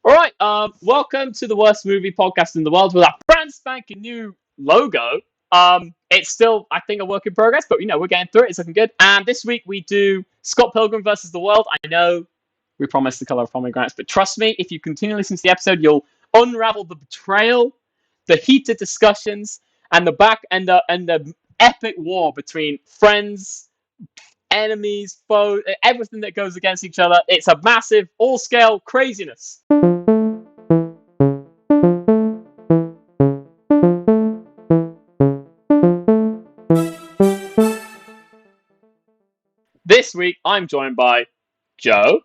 All right, welcome to the worst movie podcast in the world with our brand spanking new logo. It's still, I think, a work in progress, but we're getting through it. It's looking good. And this week we do Scott Pilgrim versus the World. I know we promised the color of pomegranates, but trust me, if you continue listening to the episode, you'll unravel the betrayal, the heated discussions, and the epic war between friends, enemies, foes, everything that goes against each other. It's a massive, all-scale craziness. This week, I'm joined by Joe.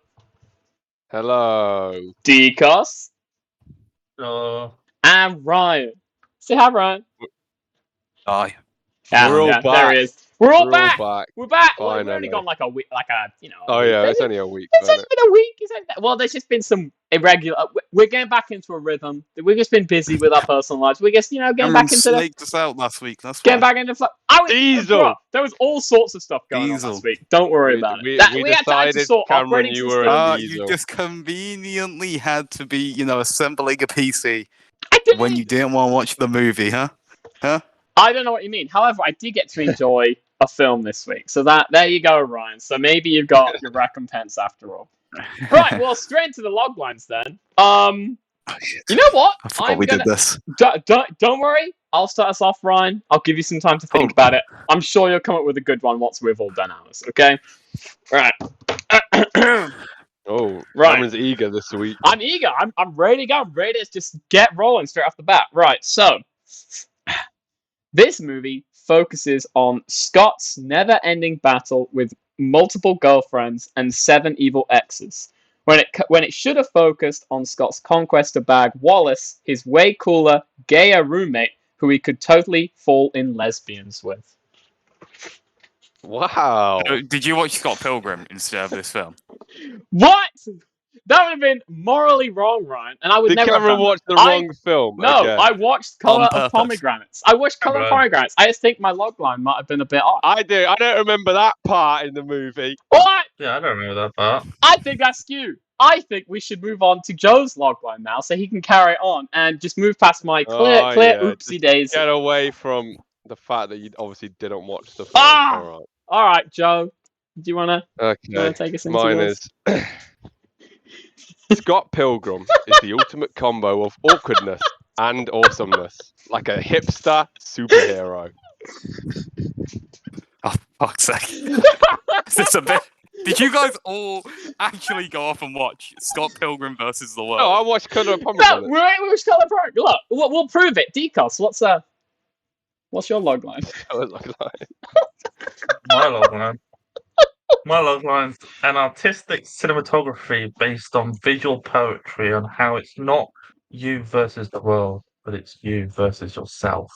Hello. Decos. Hello. And Ryan. Say hi, Ryan. Hi. We're all There back. he is. We're all We're back. all back. We're back. Well, we've Finally. only gone like a week, Oh week. yeah, it's only a week. It's only been a week. Well, there's just been some irregular. We're getting back into a rhythm. We've just been busy with our personal lives. We're just, getting back into the. Snaked us out last week. That's Getting why. back into. Diesel. There was all sorts of stuff going on Diesel. last week. Don't worry about We it. We had time to decided, sort Cameron, operating you systems. were a You diesel. just conveniently had to be, assembling a PC I didn't when you didn't want to watch the movie, huh? I don't know what you mean. However, I did get to enjoy a film this week. So there you go, Ryan. So maybe you've got your recompense after all. Right, well, straight into the log lines then. Oh, shit. You know what? I forgot we did this. Don't worry. I'll start us off, Ryan. I'll give you some time to think about it. I'm sure you'll come up with a good one once we've all done ours, okay? Right. Oh, Right. Cameron's eager this week. I'm eager. I'm ready to go. I'm ready to just get rolling straight off the bat. Right, so this movie focuses on Scott's never-ending battle with multiple girlfriends and 7 evil exes. When it should have focused on Scott's conquest to bag Wallace, his way cooler, gayer roommate, who he could totally fall in lesbians with. Wow. Did you watch Scott Pilgrim instead of this film? What? That would have been morally wrong, Ryan, and I would Did never. Cameron watch the wrong film? No, again? I watched Color On of purpose. Pomegranates. I watched Color of Right. Pomegranates. I just think my logline might have been a bit off. I do. I don't remember that part in the movie. What? Yeah, I don't remember that part. I think that's skewed. I think we should move on to Joe's logline now, so he can carry it on and just move past my clear yeah, oopsie days. Get away from the fact that you obviously didn't watch the film. Ah! All All right, Joe. Do you wanna right. Okay. take us into Mine yours? is Scott Pilgrim is the ultimate combo of awkwardness and awesomeness, like a hipster superhero. Oh, fuck's sake. Is this a bit... Did you guys all actually go off and watch Scott Pilgrim versus the World? No, I watched Color of No, Pomegranate. we watched Color of Pomegranates. Look, we'll prove it. Decos, what's your logline? My logline's an artistic cinematography based on visual poetry on how it's not you versus the world, but it's you versus yourself.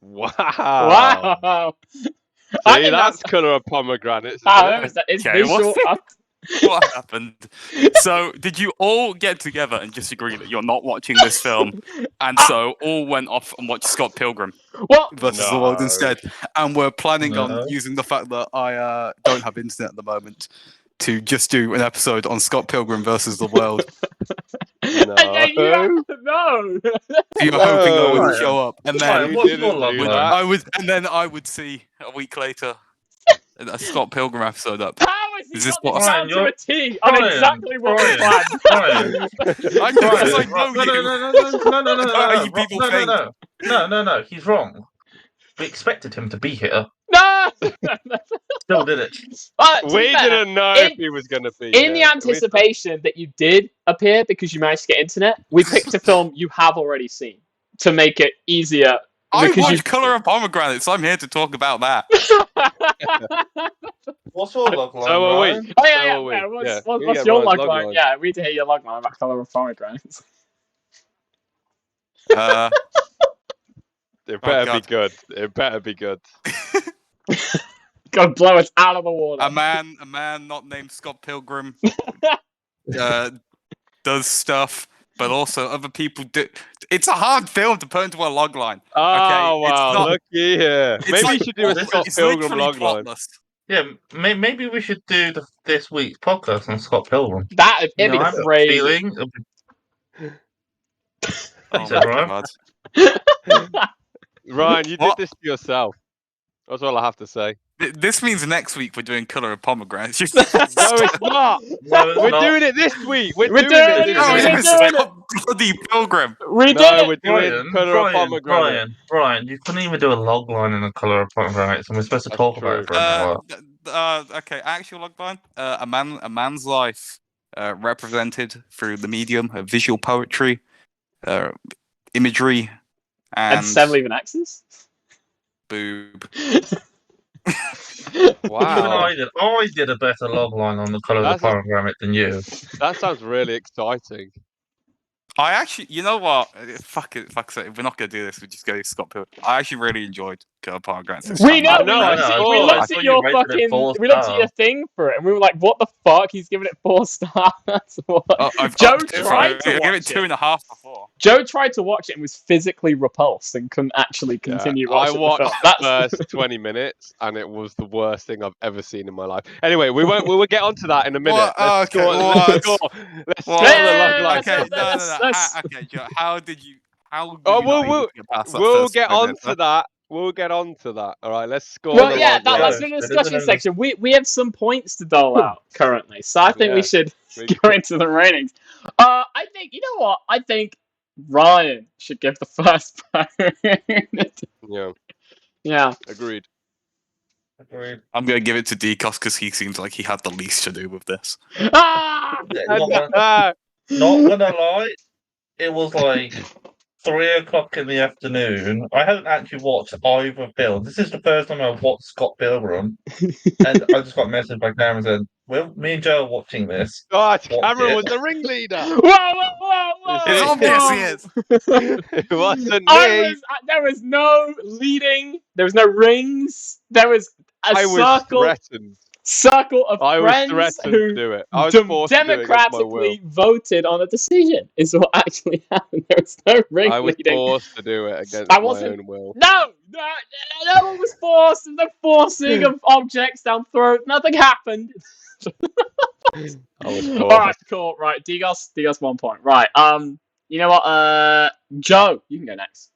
Wow. Wow. I See, think that's Color of Pomegranates. It's Okay, visual. What happened? So, did you all get together and just agree that you're not watching this film, and so all went off and watched Scott Pilgrim Well, versus the World No. instead? And we're planning No. on using the fact that I don't have internet at the moment to just do an episode on Scott Pilgrim versus the World. No. No. You're No. hoping I would Ryan. show up, and Ryan, then what's didn't your do logline? that. I would see a week later a Scott Pilgrim episode up. How has he Is this got what- this down Ryan, to a you're- T on Ryan, exactly what we Ryan, planned? Ryan. I know, because I know you. No, you people no, he's wrong. We expected him to be here. No. Still did it. To be We fair, didn't know in- if he was going to be in the here. anticipation that you did appear because you managed to get internet, we picked a film you have already seen to make it easier. I Because watched Color of Pomegranates. I'm here to talk about that. What's your logline, So are we. Ryan? Oh yeah. So are we. Yeah. You What's get your Ryan's logline? logline. Yeah, we need to hear your logline about Color of Pomegranates. Uh, It better be God. good. It better be good. God blow us out of the water. a man not named Scott Pilgrim does stuff, but also other people do. It's a hard film to put into a logline. Oh, it's wow. not- Looky here. it's Maybe like- you should do a this Scott It's Pilgrim literally logline. plotless. Yeah, maybe we should do this week's podcast on Scott Pilgrim. It'd be I have a crazy. feeling Oh said my Ryan. god. Ryan, you did What? this to yourself. That's all I have to say. This means next week we're doing Colour of Pomegranates. No, it's not. No, it's We're not. doing it this week. We're We're doing it doing this it. Oh, We're week. yeah, doing it. Scott bloody Pilgrim. We did No, it. we're doing Colour of Pomegranate. Brian, you couldn't even do a log line in the colour of pomegranates, and we're supposed to That's talk about true. it for an hour. Okay, actual logline. A man's life, represented through the medium of visual poetry, imagery, And and 7 leaving X's? boob. Even Wow. I did a better log line on the colour of the That's a- pomegranate than you. That sounds really exciting. I actually, you know what? Fuck it. Fuck it. If we're not gonna do this, we just go to Scott Pilgrim. I actually really enjoyed Colour of Pomegranates. This We time. know. I We know, looked I at your We looked at your thing for it, and we were like, "What the fuck?" He's giving it 4 stars. What? I've Joe upped it, tried to I gave watch it 2.5 before. Joe tried to watch it and was physically repulsed and couldn't actually continue I watching the watched film. the That's first 20 minutes, and it was the worst thing I've ever seen in my life. Anyway, we will get onto that in a minute. What? Let's Okay, score. what? Let's score What? the log line. Okay, let's- no. let's- Okay, Joe. How did you? How? Were Oh, you not able to get past that we'll first get 20 on minutes, to that. We'll get on to that. All right, let's score well, the yeah. log line. Let's go to the discussion section. We have some points to dole out currently, so I think we Yeah. should We- go into the ratings. I think you know what? I think Ryan should give the first Yeah, Yeah. agreed. Agreed. I'm gonna give it to Decos because he seems like he had the least to do with this. Ah! Not gonna lie, it was like 3 o'clock in the afternoon. I hadn't actually watched either film. This is the first time I've watched Scott Pilgrim, and I just got a message by Cameron saying, "Well, me and Joe are watching this." God, Watch Cameron it. was the ringleader. Whoa! It's It- obvious he is. It wasn't me. There was no leading. There was no rings. There was a I was threatened. circle of I was friends threatened who to do it. I was forced to do it against my will. democratically voted on a decision. Is what actually happened. There was no ring I was leading. forced to do it against I my wasn't- own will. No one was forced. There's no forcing of objects down throat. Nothing happened. I was All forced. right, cool. Right, Digos 1 point. Right. You know what? Joe, you can go next.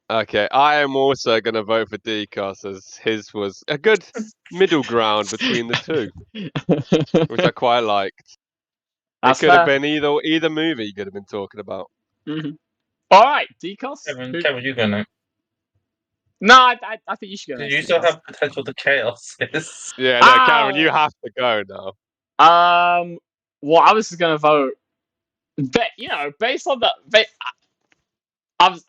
Okay, I am also going to vote for Decos as his was a good middle ground between the two, which I quite liked. That's it could have fair. been either movie you could have been talking about. Mm-hmm. All right, Decos. Kevin, you go next. No, I think you should go Did next. you still Decos. have potential to chaos? Yes. Yeah, no, Cameron, you have to go now. Well, I was just gonna vote. Based on the, I was.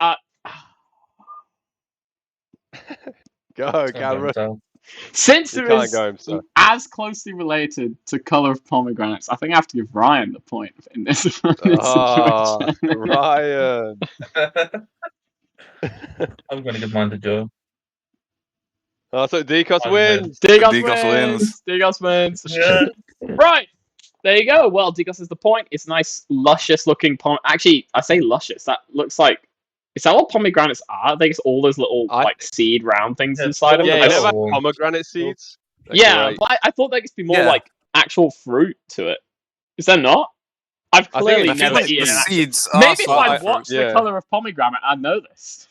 Go, Cameron. Since You it can't is go himself. as closely related to Colour of Pomegranates, I think I have to give Ryan the point in this, Oh, situation. Ryan. I'm going to give mine to Joe. Oh, so Decos I'm wins. Digos wins. Yeah. Right. There you go. Well, Digos is the point. It's a nice, luscious looking Actually, I say luscious. That looks like. Is that what pomegranates are? I think it's all those little seed round things inside of Yeah, them. you I never s- had pomegranate seeds? They're Yeah, great. but I thought there could be more Yeah. like actual fruit to it. Is there not? I've I think clearly it's never like eaten the an actual. seeds. Are Maybe if I sort of watched yeah. The Colour of Pomegranate, I'd know this.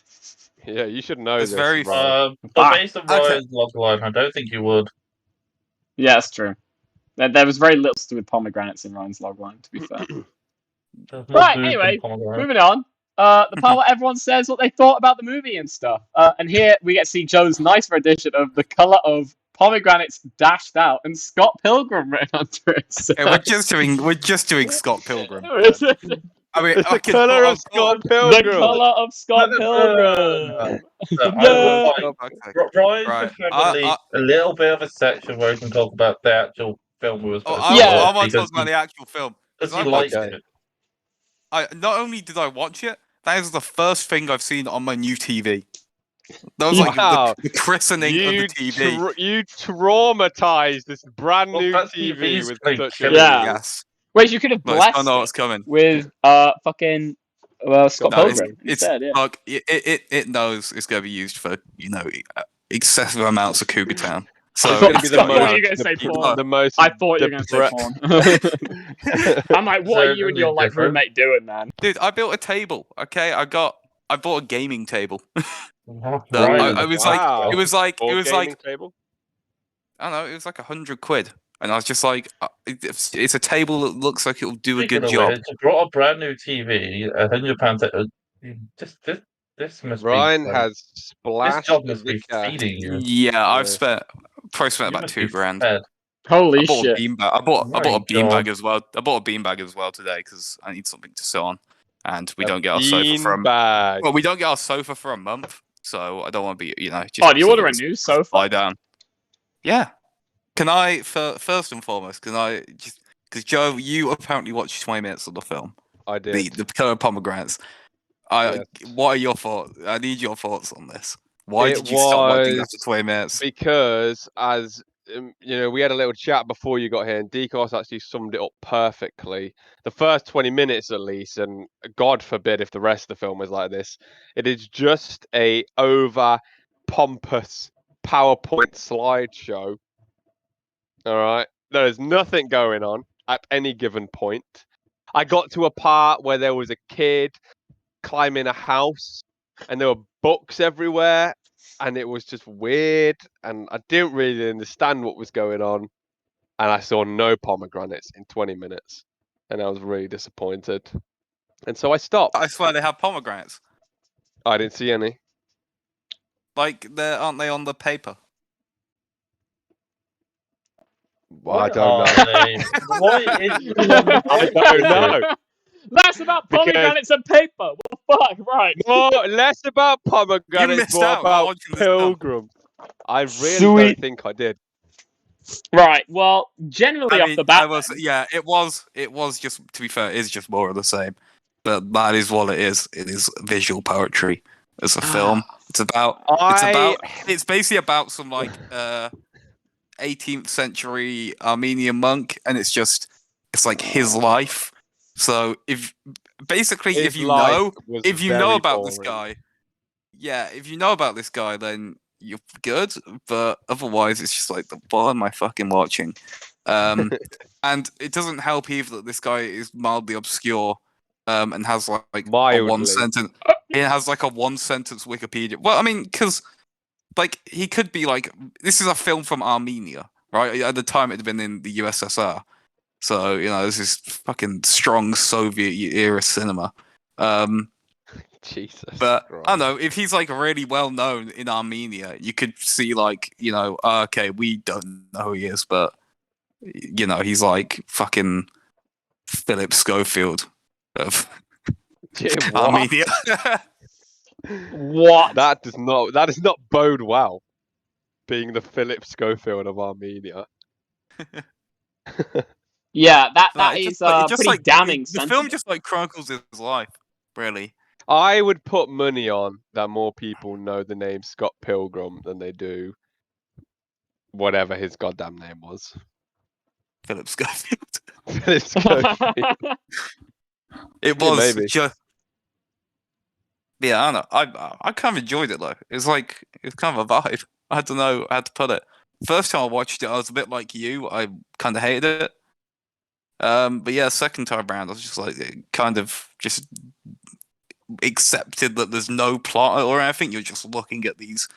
Yeah, you should know It's this. very Ryan. But based on Okay. Ryan's log line, I don't think you would. Yeah, that's true. There was very little to do with pomegranates in Ryan's logline, to be fair. There's more Right, boob than anyway, pomegranate. moving on. The part where everyone says what they thought about the movie and stuff. And here we get to see Joe's nice rendition of The Colour of Pomegranates dashed out and Scott Pilgrim written under it. So- Yeah, we're just doing Scott Pilgrim. The I mean, It's the colour of Scott Pilgrim. Colour of Scott Pilgrim. I No. would like Okay. Ryan Right. should have at least a little bit of a section where we can talk about the actual film we were supposed to Yeah. watch I want to talk because about the actual film. because I he liked Okay. it. Not only did I watch it, that is the first thing I've seen on my new TV. That was like Wow. the christening of the TV. You traumatized this brand Well, new that TV TV's with like such a killing Yeah. Yes. Wait, you could have But I blessed don't know it what's coming. with fucking Scott No, Pilgrim it's instead, yeah. like it knows it's going to be used for excessive amounts of Cougar Town. So It's gonna be the I thought you most. were gonna say porn. The most. I thought you were going to say depre- porn. I'm like, what are So, you and your like different. roommate doing, man? dude, I built a table. Okay, I bought a gaming table. Right. I was like, Wow. it was like, gaming table. I don't know, it was like £100, and I was just like, it's a table that looks like it'll do a Speaking good of job. which, I brought a brand new TV, £100. This must Ryan be has this splashed job must the be cash. feeding you. Yeah, I've Yeah. probably spent You about must be £2,000. fed. Holy I bought shit! a beanbag. I bought My a beanbag God. as well. I bought a beanbag as well today because I need something to sit on, and we A don't get our sofa for Beanbag. well, we don't get our sofa for a month, so I don't want to be just. Oh, do you order a something new to sofa? lie down? Yeah. Can I first and foremost? Can I just because Joe, you apparently watched 20 minutes of the film, I did. the Killer Pomegranates. Yes. What are your thoughts? I need your thoughts on this. Why It did you stop watching was after 20 minutes? because, as we had a little chat before you got here, and Decos actually summed it up perfectly. The first 20 minutes, at least, and God forbid if the rest of the film was like this, it is just a over pompous PowerPoint slideshow. All right, there is nothing going on at any given point. I got to a part where there was a kid climbing a house, and there were books everywhere, and it was just weird, and I didn't really understand what was going on, and I saw no pomegranates in 20 minutes, and I was really disappointed, and so I stopped. I swear they have pomegranates. I didn't see any. Like, aren't they on the paper? Well, I Why don't are know. they? Why is I don't know. That's about Because- pomegranates and paper. What the fuck? Right. More less about You pomegranates, missed more out not about watching this film. Pilgrim. I really Sweet. don't think I did. Right. Well, generally I off mean, the bat, I was, yeah, it was just, to be fair, it is just more of the same. But that is what it is. It is visual poetry as a film. It's basically about some like 18th century Armenian monk, and it's like his life. So if you know about this guy, if you know about this guy, then you're good. But otherwise, it's just like, what am I fucking watching? And it doesn't help either that this guy is mildly obscure, and has like a Mildly. one sentence. It has like a one sentence Wikipedia. Well, I mean, because like he could be like, this is a film from Armenia, right? At the time, it had been in the USSR, so this is fucking strong Soviet era cinema. Jesus. But Christ. I don't know, if he's like really well known in Armenia, you could see like, okay, we don't know who he is, but he's like fucking Philip Schofield of What? Armenia. what? That does not bode well. Being the Philip Schofield of Armenia. Yeah, that It is just pretty like, damning. the film just like chronicles his life, really. I would put money on that more people know the name Scott Pilgrim than they do whatever his goddamn name was. Philip Schofield. Philip Schofield. It Yeah, was maybe. just. Yeah, I don't know. I kind of enjoyed it though. It's kind of a vibe. I don't know how to put it. First time I watched it, I was a bit like you. I kind of hated it. But yeah, second time around, I was just like, kind of just accepted that there's no plot or anything. You're just looking at these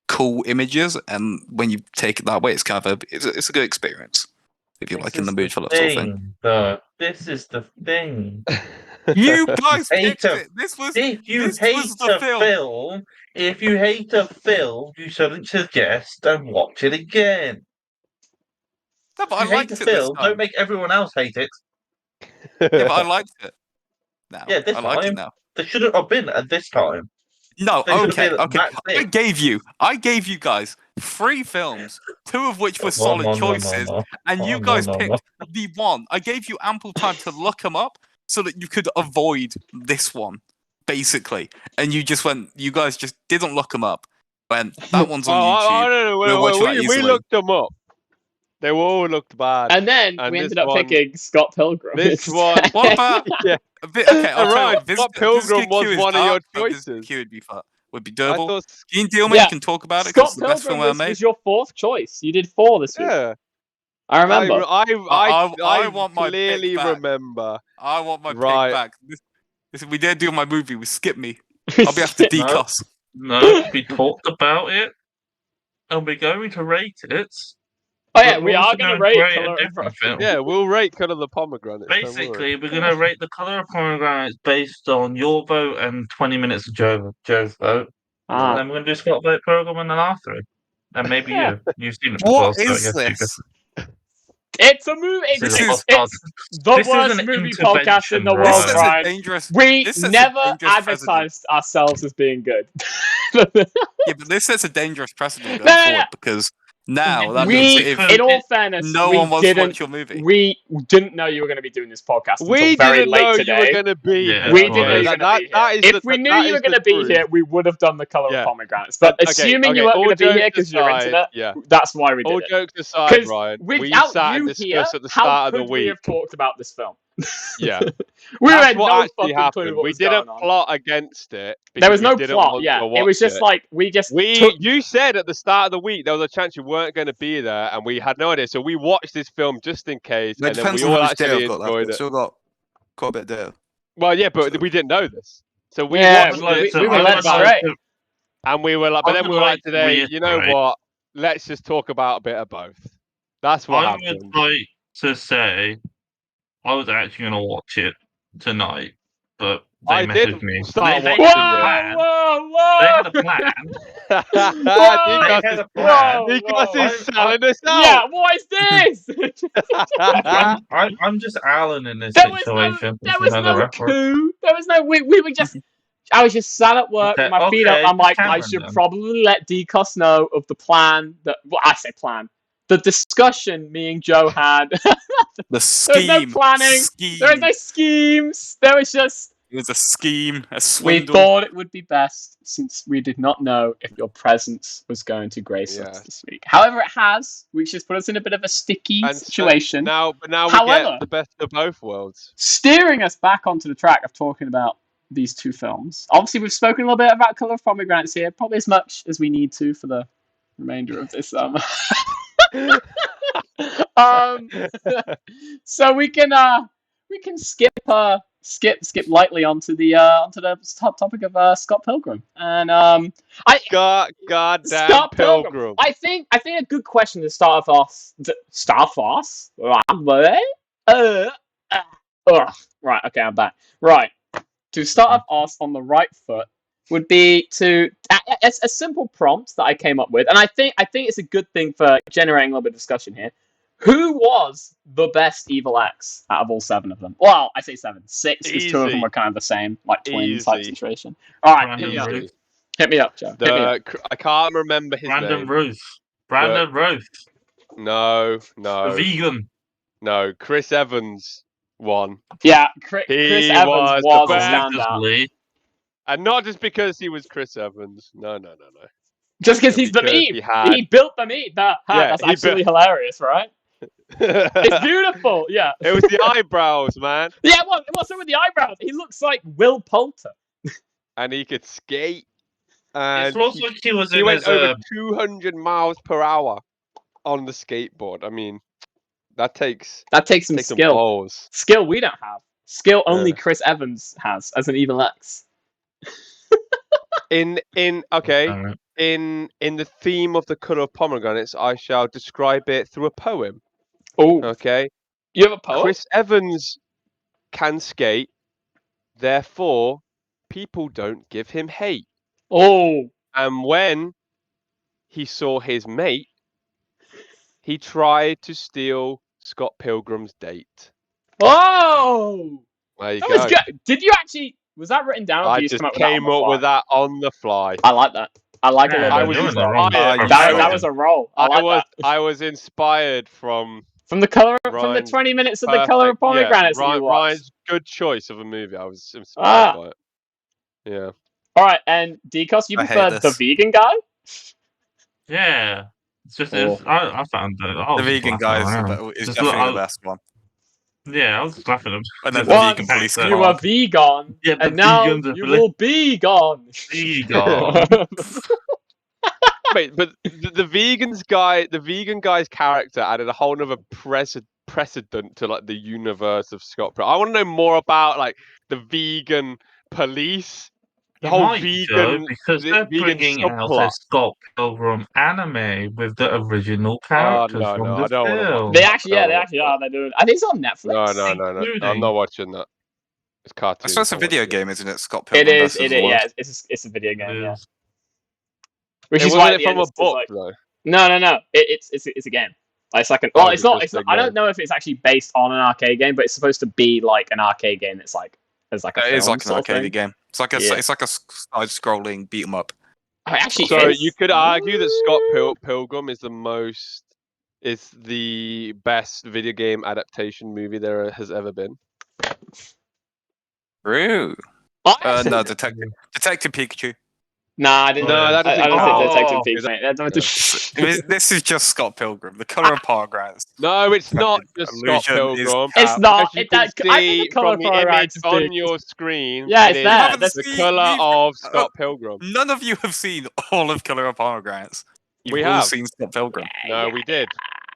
cool images, and when you take it that way, it's kind of it's a good experience if you're like in the mood for that sort of thing. This is the thing. You guys Hate picked a- it. This was If you this hate was the a film. film, you shouldn't suggest and watch it again. No, but If I you hate liked the it this film, time. don't make everyone else hate it. Yeah, but I liked it. Now. Yeah, this I like it time. now. They shouldn't have been at this time. No, They should have okay, been okay. that I thick. gave you guys 3 films, 2 of which were No, solid no, no, no, choices, no. and you No, guys no, no, picked the one. I gave you ample time to look them up so that you could avoid this one, basically. And you guys just didn't look them up. When that one's on YouTube. I don't know. We'll watch that We easily. looked them up. They all looked bad. And then And we this ended up one- picking Scott Pilgrim. This one. What about? Yeah. Okay, I'll tell you Right, what. Scott Pilgrim was one of your Visitor Q choices. would be fun. would be I doable. thought, Keen deal, Yeah. you can talk about it because Scott it's the best film Pilgrim ever made. was your 4th choice. You did 4 this week. yeah, I remember. I want my pick clearly back. remember. I want my Right. pick back. We didn't do my movie. We skipped me. I'll be after decos. No, we talked about it, and we're going to rate it. Oh yeah, But we we're are also going to gonna rate rate a Color of different film. Yeah, we'll rate Cut of the Pomegranates. don't worry. Basically, we're going to rate The Colour of Pomegranates based on your vote and 20 minutes of Joe's vote. And Ah. then we're going to do Scott vote program and then after it. And maybe you. You've seen it before, What so I is guess you could. this? It's a movie. This is- It's the This is worst an movie podcast in the intervention, world, This Ryan. is a Ryan. dangerous. We this sets a never dangerous advertised ourselves as being good. Yeah, but this sets a dangerous precedent going No, forward because now that We- means we, that if in all fairness, no we one wants to didn't. watch your movie, We didn't know you were going to be doing this podcast until We very didn't late know today. you were going to be Yeah, here. We didn't know you were okay? going to be That here. is If the- we knew that you were is the going to be truth. here, we would have done the Color Yeah. of Pomegranates. But Okay, assuming you okay, weren't all going to be here jokes because you're aside, internet, yeah. that's why we All did it. jokes aside, Because Ryan, we without sat and you here, discussed at the how start of the could we have week. talked about this film? Yeah, We that's had what no actually fucking clue happened. what We was didn't going on. plot against it. There was because no we didn't plot. want Yeah, to it was watch just it. like we just took. You said at the start of the week there was a chance you weren't going to be there, and we had no idea. So we watched this film just in case, it and then depends we on all how much day actually I've got left. enjoyed I've it. still got quite a bit of day. Well, yeah, but So- we didn't know this. So we Yeah, watched we- it, we were and led astray. we were like, but I then would we were like like to today, you know reiterate- what? Let's just talk about a bit of both. That's what I happened. would like to say I was actually going to watch it tonight, but they I messaged did me. start They watching had a it. plan. Whoa! They had a plan. Whoa! They Nikos had is- a plan. Nikos whoa. is selling us Yeah, out. what is this? I'm just Alan in this There was situation. there This was is another no reference. coup. There was no. We were just. I was just sat at work with my feet up. Okay, I'm like, I Cameron should then. probably let Decos know of the plan that. Well, I say plan. The discussion me and Joe had. The There was no scheme. planning. Scheme. There was no schemes. There was just. It was a scheme, a We swindle. thought it would be best since we did not know if your presence was going to grace us Yes. this week. However, it has, which has put us in a bit of a sticky And so situation. now we However- get the best of both worlds. Steering us back onto the track of talking about these two films. Obviously, we've spoken a little bit about Colour of Pomegranates here, probably as much as we need to for the remainder of this. So we can skip lightly onto the top topic of Scott Pilgrim, and Goddamn Scott Pilgrim. I think a good question to start off. Right, okay, I'm back. Right, to start off on the right foot would be to a simple prompt that I came up with, and I think it's a good thing for generating a little bit of discussion here. Who was the best Evil X out of all 7 of them? Well, I say 7, 6, because 2 of them Easy. were kind of the same, like twin type Easy. situation. All right, Brandon hit me up. Ruth. Hit me up, Joe. Hit me up. I can't remember his Brandon name. Ruth. Brandon Ruth. No. The vegan. No. Chris Evans won. Yeah, Chris He Evans was the was a best. standout. Obviously. And not just because he was Chris Evans. No. Just because he's the Because meme. he had- He built the meme. That's he absolutely hilarious, right? It's beautiful, yeah. It was the eyebrows, man. Yeah, what's up with the eyebrows? He looks like Will Poulter. And he could skate. And It looks like he was he in went his, over 200 miles per hour on the skateboard. I mean, that takes That takes some skill. balls. Skill we don't have. Skill only Yeah. Chris Evans has as an Evil X. In the theme of the colour of pomegranates, I shall describe it through a poem. Oh, Okay, you have a poem? Chris Evans can skate, therefore people don't give him hate. Oh, And when he saw his mate, he tried to steal Scott Pilgrim's date. oh, There you that go. was good. Did you actually? Was that written down? Or I did you just come up with that came on the up fly? with that on the fly. I like that. I like it. Yeah, I they're was doing inspired. the wrong That- That was a roll. I was inspired from From the color, from the Ryan's 20 minutes of the color of perfect- yeah, pomegranates that you watched. Ryan's good choice of a movie. I was inspired Ah. by it. Yeah. All right, and Decos, you I hate prefer the this. vegan guy? Yeah. It's just, Oh. I found that. The vegan guy is definitely the best one. Yeah, I was laughing at And then the the vegan Once police you car. were vegan, Yeah, the and now vegans are you will be gone. vegan. Wait, but the vegan guy's character added a whole nother precedent to like the universe of Scott Pilgrim. I want to know more about like the vegan police, the You whole might, Joe, because they're vegan bringing out a subplot. Scott Pilgrim anime with the original Oh characters from no, the I don't want to watch film. They that. actually, yeah, they actually are. They're doing. I think it's on Netflix. No. I'm Including- not watching that. It's cartoon. I suppose it's a video game, isn't it? Scott It Pilgrim is. versus It the is. World. Yeah, it's a video game. Yeah, is- which It is wasn't why at it the from end a it's book like though. no. It's a game. Like, it's like an. Oh, Well, it's it's not. just It's not. a I game. don't know if it's actually based on an arcade game, but it's supposed to be like an arcade game. It's like as like a It film is like an sort of thing. arcade game. It's like a Yeah. it's like a side-scrolling beat 'em up. Oh, it actually, So is. you could argue that Scott Pilgrim is the best video game adaptation movie there has ever been. True. I No, said- Detective Pikachu. Nah, I didn't. No, that I doesn't don't count. think Detective Oh. Pikachu. Mate. That don't This is just Scott Pilgrim. The Color of Pomegranates. No, it's not just Scott Illusion is Pilgrim. It's not. As you It, can that, I think see the color from the image is on big. your screen, Yeah, it it's is there. haven't That's- the seen- colour you've- of Scott Pilgrim. None of you have seen all of Color of Pomegranates. You've We all have. seen Scott Pilgrim. No, we did.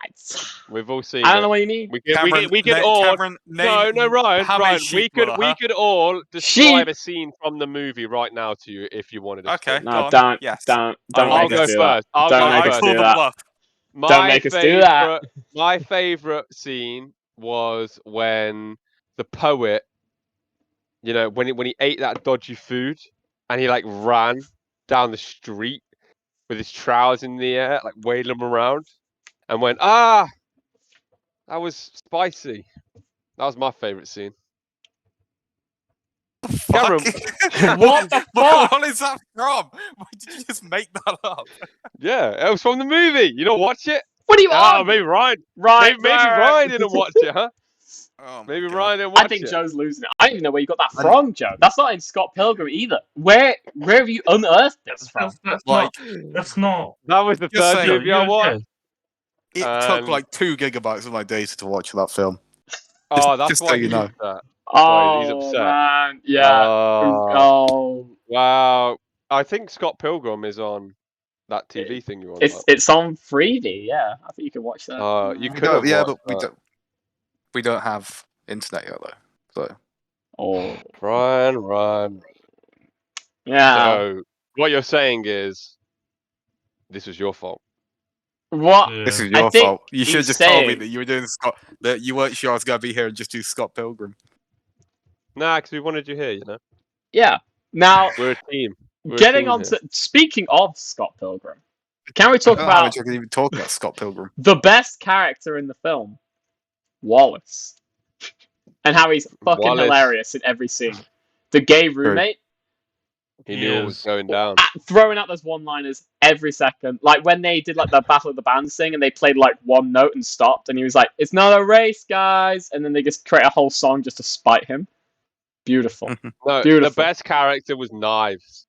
It's- We've all seen I don't it. know what you mean. We could all. Cameron, No, name Ryan. how many sheep We were, could all Sheep. describe a scene from the movie right now to you if you wanted us Okay. to. No, Go on. don't. Yes. Don't I'll make go us do first. that. I'll Don't go make I us first. call do the that. bluff. Don't make us do that. My favorite scene was when the poet, you know, when he ate that dodgy food and he like ran down the street with his trousers in the air, like wailing them around, and went, that was spicy. That was my favorite scene. Cameron, What the fuck? What is that from? Why did you just make that up? yeah, it was from the movie. You don't watch it? What are you Oh, on? maybe Ryan. Right, Maybe Ryan didn't watch it, huh? Oh, Maybe God. Ryan didn't watch I think it. Joe's losing it. I don't even know where you got that from, Joe. That's not in Scott Pilgrim either. Where have you unearthed this from? That's Like, That's not. That was the Just third saying, movie I watched. It took like 2 gigabytes of my data to watch that film. Oh, that's just why so you he's know. upset. Oh, he's upset. man. Yeah. Oh. Wow. I think Scott Pilgrim is on that TV thing you're on. It's on Freevee, yeah. I think you can watch that. You We could have don't, yeah, watched but that. we don't have internet yet though. So Oh. Ryan. Yeah. So, what you're saying is, this was your fault. What? this is I your think fault. You should he's just tell me saying- that you were doing that you weren't sure I was gonna be here and just do Scott Pilgrim. Nah, because we wanted you here, you know? Yeah. Now, We're a team. We're a getting team on here. to... Speaking of Scott Pilgrim, can we talk I don't know how about much I can even talk about Scott Pilgrim. the best character in the film? Wallace. And how he's fucking Wallace. hilarious in every scene. The gay roommate, He knew what was Yes. going down. throwing out those one-liners every second. Like when they did like the Battle of the Bands thing and they played like one note and stopped and he was like, "It's not a race, guys," and then they just create a whole song just to spite him. Beautiful. No, Beautiful. the best character was Knives.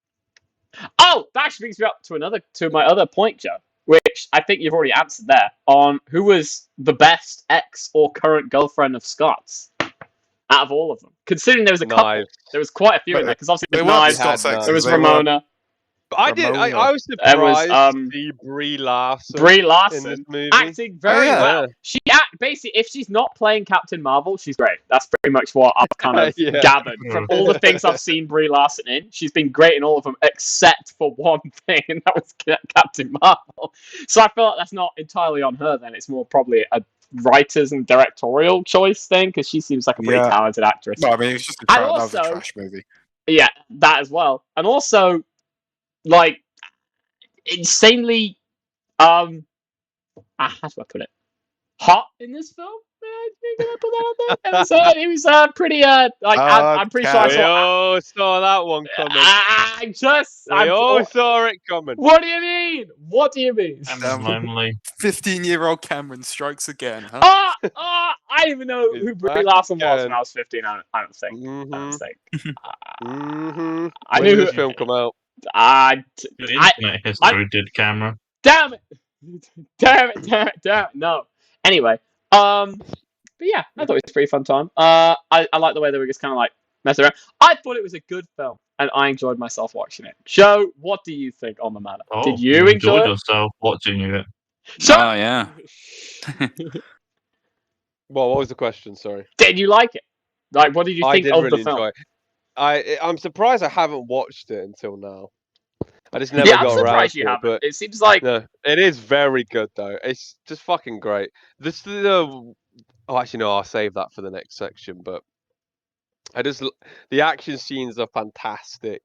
Oh, that actually brings me up to my other point, Joe, which I think you've already answered there on who was the best ex or current girlfriend of Scott's out of all of them. Considering there was a couple, Knives. there was quite a few in But there because obviously They there weren't was Knives, Scott's had exes, there was they were- Ramona, But I did. Ramona. I was There was, surprised to see Brie Larson Brie in Larson this movie. acting very yeah. well. She basically, if she's not playing Captain Marvel, she's great. That's pretty much what I've kind of Yeah. gathered from all the things I've seen Brie Larson in. She's been great in all of them except for one thing, and that was Captain Marvel. So I feel like that's not entirely on her. Then it's more probably a writers and directorial choice thing because she seems like a pretty Yeah. talented actress. No, I mean it's just And that was a also- trash movie. Yeah, that as well, and also like insanely how do I put it? Hot in this film. Can I put that out there? It was pretty like I'm pretty sure I We saw. all saw that one coming. I'm all saw it coming. What do you mean? What do you mean? I'm lonely. 15-year-old Cameron strikes again, huh? I didn't even know He's who Brie back Larson was again. when I was 15. I don't think. I don't Mhm. think. Mhm. I When knew did who. this film come out? Your internet history did, camera. Damn it! Damn it! No. Anyway, But yeah, I thought it was a pretty fun time. I like the way they were just kind of like messing around. I thought it was a good film, and I enjoyed myself watching it. Joe, what do you think on the matter? Oh, Did you enjoy enjoyed it? yourself watching it? Shut Oh up! yeah. Well, what was the question? Sorry. Did you like it? Like, what did you I think did of really the film? enjoy it. I'm surprised I haven't watched it until now. I just never Yeah, I'm got around surprised to you it, haven't. but It seems like no, it is very good though. It's just fucking great. Oh, actually, no, I'll save that for the next section. But the action scenes are fantastic.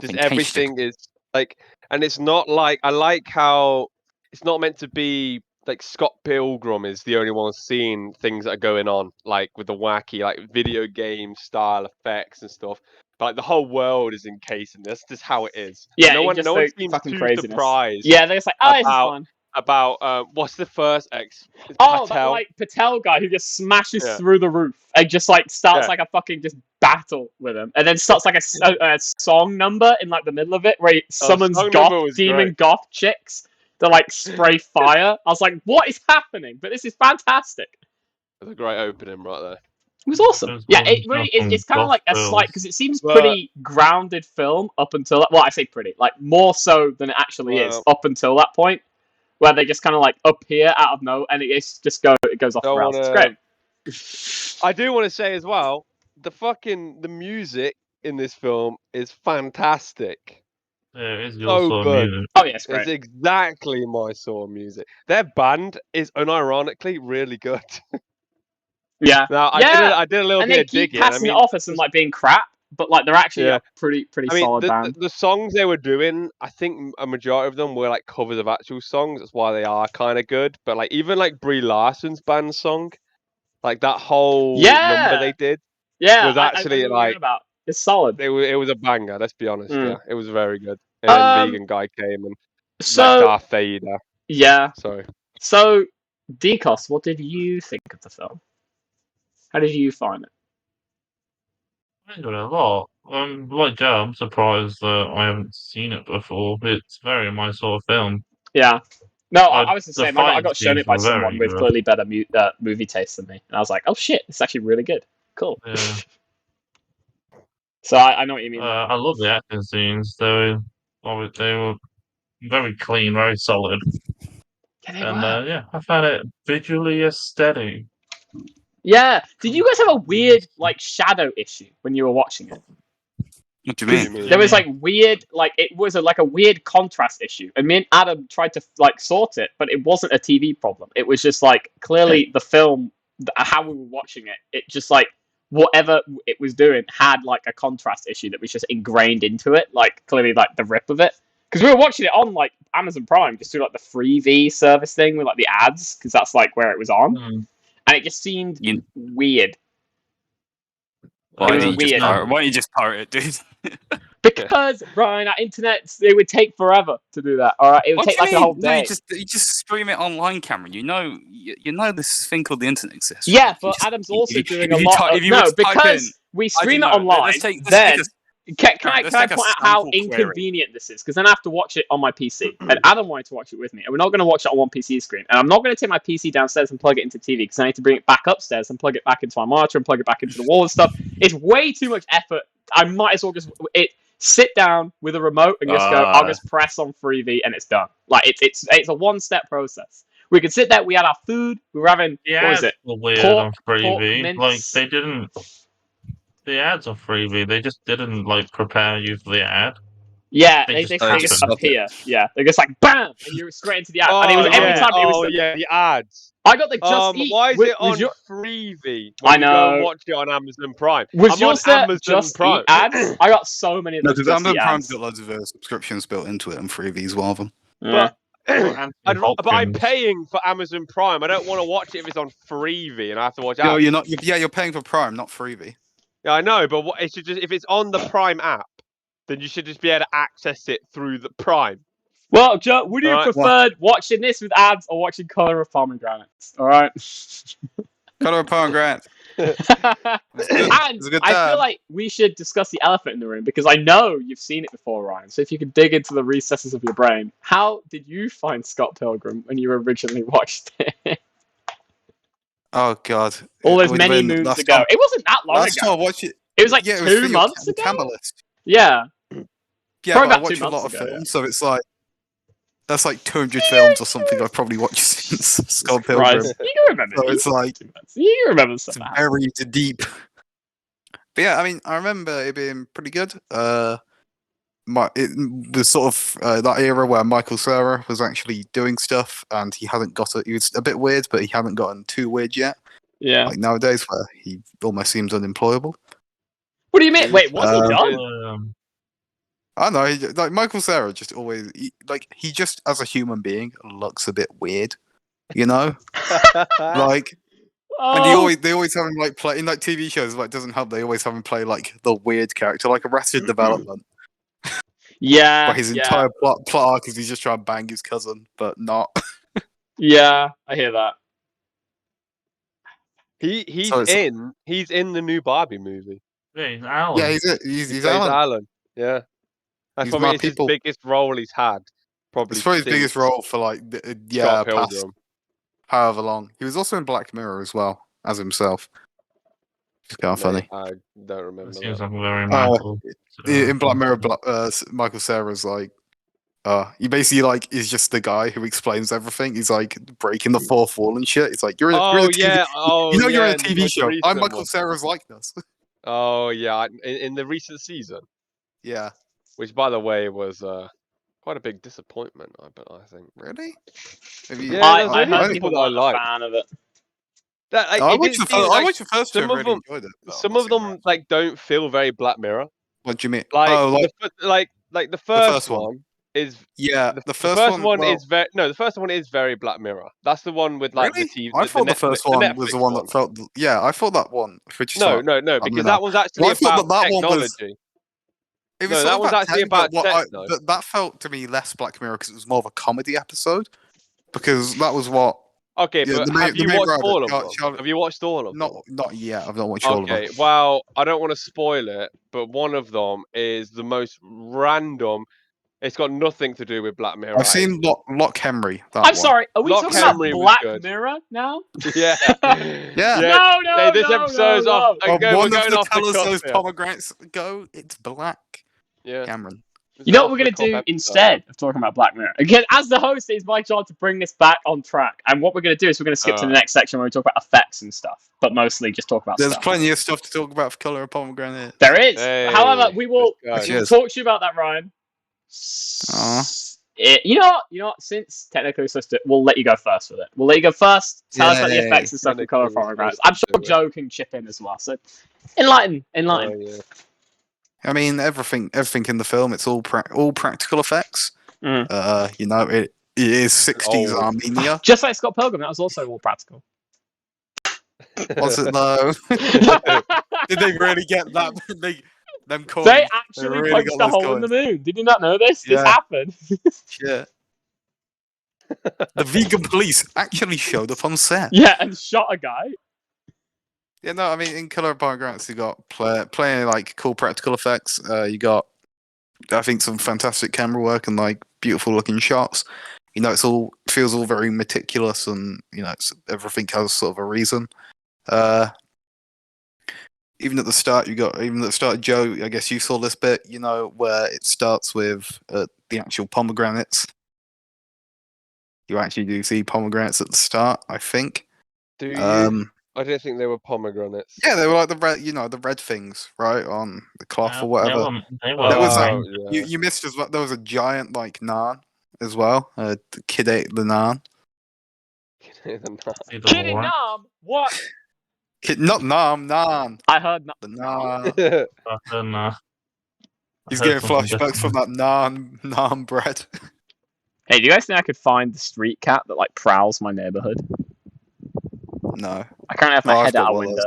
Just everything is like, and it's not like I like how it's not meant to be like Scott Pilgrim is the only one seeing things that are going on, like with the wacky like video game style effects and stuff. But like, the whole world is encased in this. This is how it is. yeah, No one, just no one the seems fucking too craziness. surprised Yeah, they're just like, oh, this is about fun. what's the first X? Oh, that Patel. like Patel guy who just smashes Yeah. through the roof and just like starts Yeah. like a fucking just battle with him, and then starts like a song number in like the middle of it where he summons song number was demon great. goth chicks to like spray fire. I was like, what is happening? But this is fantastic. It's a great opening right there. It was awesome. There's Yeah, more it really stuff it's on kind of like a goth slight films. because it seems But- pretty grounded film up until well, I say pretty, like more so than it actually is Well- up until that point where they just kind of like appear out of nowhere and it goes off the Don't rails. It's wanna- great. I do want to say as well, the music in this film is fantastic. Yeah, it is your So sort of good. music. Oh yeah, it's It's great. exactly my sort of music. Their band is unironically really good. Yeah. Now Yeah. I did a little And bit they of keep digging. I passing it mean, off as them like being crap, but like they're actually Yeah. a pretty I mean, solid band. the songs they were doing, I think a majority of them were like covers of actual songs. That's why they are kind of good. But like even like Brie Larson's band song, like that whole number they did, Yeah, was I actually know what you're like on about. It's solid. it was a banger. Let's be honest. Mm. Yeah, it was very good. And then Um, vegan guy came and let So Darth Vader. yeah. Sorry. So Decos, what did you think of the film? How did you find it? I enjoyed it a lot. Like Joe, I'm surprised that I haven't seen it before. It's very my sort of film. Yeah. No, I was the The same. I fight got shown scenes it by were someone very with good. clearly better movie taste than me, and I was like, "Oh shit, it's actually really good. Cool." Yeah. So I know what you mean. I love the action scenes. They were very clean, very solid. Yeah, they And were. yeah, I found it visually aesthetic. Yeah. Did you guys have a weird like shadow issue when you were watching it? What do you mean? There was like weird, like it was like a weird contrast issue, and me and Adam tried to like sort it, but it wasn't a TV problem. It was just like clearly the film, how we were watching it, it just like whatever it was doing had like a contrast issue that was just ingrained into it, like clearly like the rip of it. Because we were watching it on like Amazon Prime, just through like the Freevee service thing with like the ads, because that's like where it was on, Mm. and it just seemed You- weird. Why was don't you weird. just pirate it, dude? Because Brian, our internet, it would take forever to do that. All right, it would What take do you like a mean? whole No, day. you just stream it online, Cameron. You know this thing called the internet exists. Yeah, right? but You just- Adam's also if you- doing if a you lot. type- Of, if you were no, to type because in- we I stream it don't know. online. Let's take Then can I let's take a point out how sample query. inconvenient this is? Because then I have to watch it on my PC, and Adam wanted to watch it with me, and we're not going to watch it on one PC screen. And I'm not going to take my PC downstairs and plug it into TV because I need to bring it back upstairs and plug it back into my monitor and plug it back into the wall and stuff. It's way too much effort. I might as well just sit down with a remote and just go. I'll just press on Freevee and it's done. Like it's a one-step process. We could sit there. We had our food. We were having The what was ads it? were weird Pork- on Freevee. mince. Like they didn't. The ads on Freevee, they just didn't like prepare you for the ad. Yeah, They they just just happen. appear. Yeah, they're just like BAM, and you're straight into the ad. and it was Oh, every yeah. time. It was. Oh yeah, the ads. I got the Just Eat. Why is Was- it on was your- Freevee I when you go and know. watch it on Amazon Prime? Was I'm yours on the Amazon Just Prime. Eat ads? I got so many of No, those because Just Amazon Eat Prime's ads. got loads of subscriptions built into it, and Freevee's one of them. Yeah. Anthony but I'm Hopkins. paying for Amazon Prime. I don't want to watch it if it's on Freevee and I have to watch No, ads. you're not. You're paying for Prime, not Freevee. Yeah, I know, but it should just if it's on the Prime app, then you should just be able to access it through the Prime. Well, Joe, would you have Alright. preferred watching this with ads or watching Color of Pomegranates? All right. Color of Pomegranate. And It's a good I feel time. like we should discuss the elephant in the room because I know you've seen it before, Ryan. So if you could dig into the recesses of your brain, how did you find Scott Pilgrim when you originally watched it? Oh God! All It those would have many been moons last ago. time. It wasn't that long Last time I ago. watched it. It was like Yeah, it was for 2 your months ago. camera list. Yeah, Yeah, probably but I about 2 watch a lot months of ago. films, so it's like that's like 200 films or something I've probably watched since Scott Pilgrim. Christ. You can remember. So it's like You can remember stuff. it's That happened. very deep. But yeah, I mean, I remember it being pretty good. It was sort of that era where Michael Cera was actually doing stuff, and he hadn't got it. He was a bit weird, but he hadn't gotten too weird yet. Yeah. Like nowadays, where he almost seems unemployable. What do you mean? Wait, what's he done? I don't know, like Michael Cera just always he just as a human being looks a bit weird, you know. Like, and Oh, they always have him like play in like TV shows. Like, doesn't help. They always have him play like the weird character, like Arrested Development, yeah. where his entire plot arc is he's just trying to bang his cousin, but not. Yeah, I hear that. He's So it's- in the new Barbie movie. Yeah, he's Alan. Yeah, He he's plays Alan. Alan. Yeah, that's He's probably my it's his people. biggest role he's had. Probably It's probably his since biggest role for like Scott past Pilgrim. however long. He was also in Black Mirror as well as himself. It's kind of funny. I don't remember. It seems That. like a very Michael. In Black Mirror, Michael Cera's like, he basically like is just the guy who explains everything. He's like breaking the fourth wall and shit. It's like you're in a TV. You're in a TV show. I'm Michael Cera's likeness. Oh yeah, in the recent season, Yeah. which by the way was quite a big disappointment. I think. Really? Yeah, I there's heard people people that I weren't a like. fan of it. I watched the first two. Some I of really them, enjoyed it. but I'm some not of saying them that. like don't feel very Black Mirror. What do you mean? Like the first one. one is Yeah, the first one well, is very no. The first one is very Black Mirror. That's the one with like really? the TV. I thought the first one was Netflix the one that felt. Yeah, I thought that one. No, because that one's actually I thought about that one was. technology. It was No, sort that of one's about actually tech, about but techno. but that felt to me less Black Mirror because it was more of a comedy episode. Because that was what. Okay, Yeah, but have you watched all of them? Have you watched all of them? Not yet. I've not watched all of them. Okay, well, I don't want to spoil it, but one of them is the most random. It's got nothing to do with Black Mirror. I've seen Lock Henry. I'm sorry, are we Lock talking Henry about was Black good. Mirror now? Yeah. Yeah. No, Hey, this episode's off. Well, We're one of going the off the tell us cuff those here. pomegranates go. It's black. Yeah. Cameron. You know what we're going to do instead of talking about Black Mirror? Again, as the host, it's my job to bring this back on track. And what we're going to do is we're going to skip to the next section where we talk about effects and stuff, but mostly just talk about There's stuff. plenty of stuff to talk about for Colour of Pomegranate. There is. Hey, However, we will Cheers. talk to you about that, Ryan. You know what? Since technically we're supposed to, we'll let you go first with it. We'll let you go first. Tell us about the effects and stuff for Colour of Pomegranate. I'm sure Joe can chip in as well. So enlighten. Oh, yeah. I mean, everything in the film, it's all practical effects. Mm. You know, it is 60s Armenia. Just like Scott Pilgrim, that was also all practical. Was it though? Did they really get that? Them coins, They actually really punched got a those hole in the coins. moon. Did you not know this? This Yeah. happened. Shit. The vegan police actually showed up on set. Yeah, and shot a guy. Yeah, no, I mean, in Colour of Pomegranates, you got plenty like cool practical effects. You got, I think, some fantastic camera work and like beautiful looking shots. You know, feels all very meticulous, and you know, everything has sort of a reason. Even at the start, Joe, I guess you saw this bit, you know, where it starts with the actual pomegranates. You actually do see pomegranates at the start, I think. Do you? I don't think they were pomegranates. Yeah, they were like the red, you know, the red things, right, on the cloth or whatever. They were, there was yeah. you missed as well. There was a giant like naan as well. The kid ate the naan. Kitty Nom? What? Not naan. I heard the naan. He's getting flashbacks from that naan bread. Hey, do you guys think I could find the street cat that like prowls my neighborhood? No. I currently have my head out a window.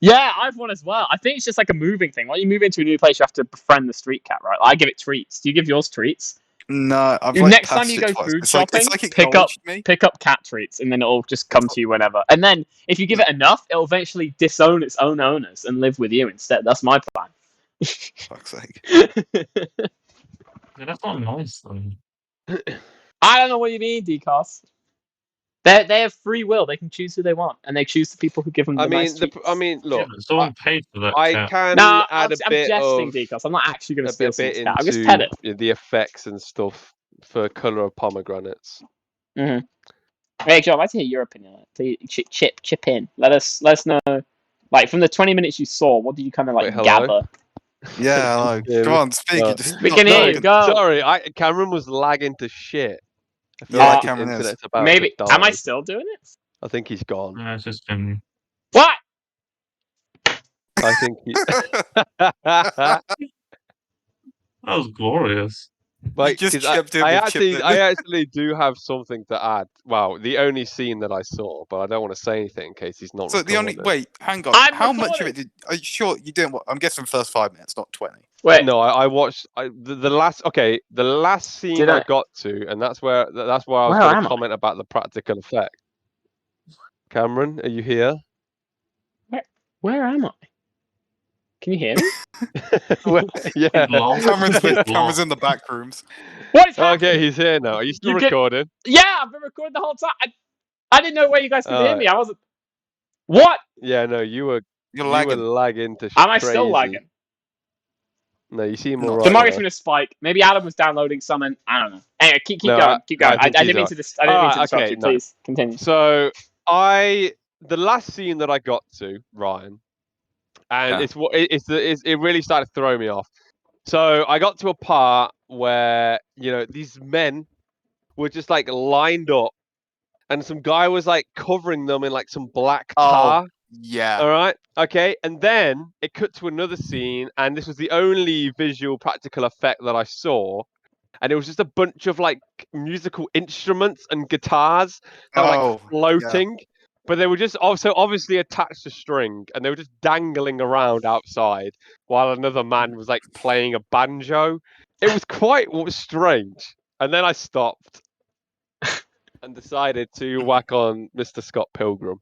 Yeah, I have one as well. I think it's just like a moving thing. When you move into a new place, you have to befriend the street cat, right? I give it treats. Do you give yours treats? No, next time you go food shopping, pick up cat treats, and then it'll just come to you whenever. And then if you give it enough, it'll eventually disown its own owners and live with you instead. That's my plan. Fuck's sake. That's not nice though. I don't know what you mean, Decos. They have free will. They can choose who they want, and they choose the people who give them the nice treats. Look, someone paid for that. I cat. can Nah, add I'm bit jesting, of Decos. I'm not actually going to steal a bit someone's cat. I'm just pet into the effects and stuff for Colour of Pomegranates. it. Hey, Joe, I'd like to hear your opinion on it. Chip in. Let us know. Like, from the 20 minutes you saw, what did you kind of like Wait, hello? gather? Yeah, I know. Yeah, Come on, speak. no. You just We can hear you. Go. Sorry, Cameron was lagging to shit. I feel Yeah, like his Cameron is. internet's about Maybe. to die. Am I still doing it? I think he's gone. No, it's just been. What? I think he. That was glorious. Like, just 'cause chipped in I with Chip in. actually do have something to add. Wow, the only scene that I saw, but I don't want to say anything in case he's not. So the only recording. wait, hang on. I'm How much of recording. it did? Are you sure you didn't? I'm guessing first 5 minutes, not 20. Wait. No, I watched the last. Okay, the last scene Did I I? got to, and that's where I was Where going am to I? comment about the practical effect. Cameron, are you here? Where am I? Can you hear me? Yeah. Cameron's in the back rooms. What is happening? Okay, he's here now. Are you still You get- recording? Yeah, I've been recording the whole time. I didn't know where you guys could hear Alright. me. I wasn't. What? Yeah, no, you were You're lagging. lagging to Am I crazy. still lagging? No, you seem Not alright. The market's now. going to spike. Maybe Adam was downloading something. I don't know. Anyway, keep No, going. Keep going. I think I he's didn't mean alright. to. I didn't mean to disrupt okay, you. no. Please continue. So the last scene that I got to, Ryan, and Yeah. it really started to throw me off. So I got to a part where these men were just like lined up, and some guy was like covering them in like some black tar. Yeah. All right. Okay. And then it cut to another scene, and this was the only visual practical effect that I saw. And it was just a bunch of like musical instruments and guitars that were like floating, but they were just also obviously attached to string, and they were just dangling around outside while another man was like playing a banjo. It was quite strange. And then I stopped and decided to whack on Mr. Scott Pilgrim.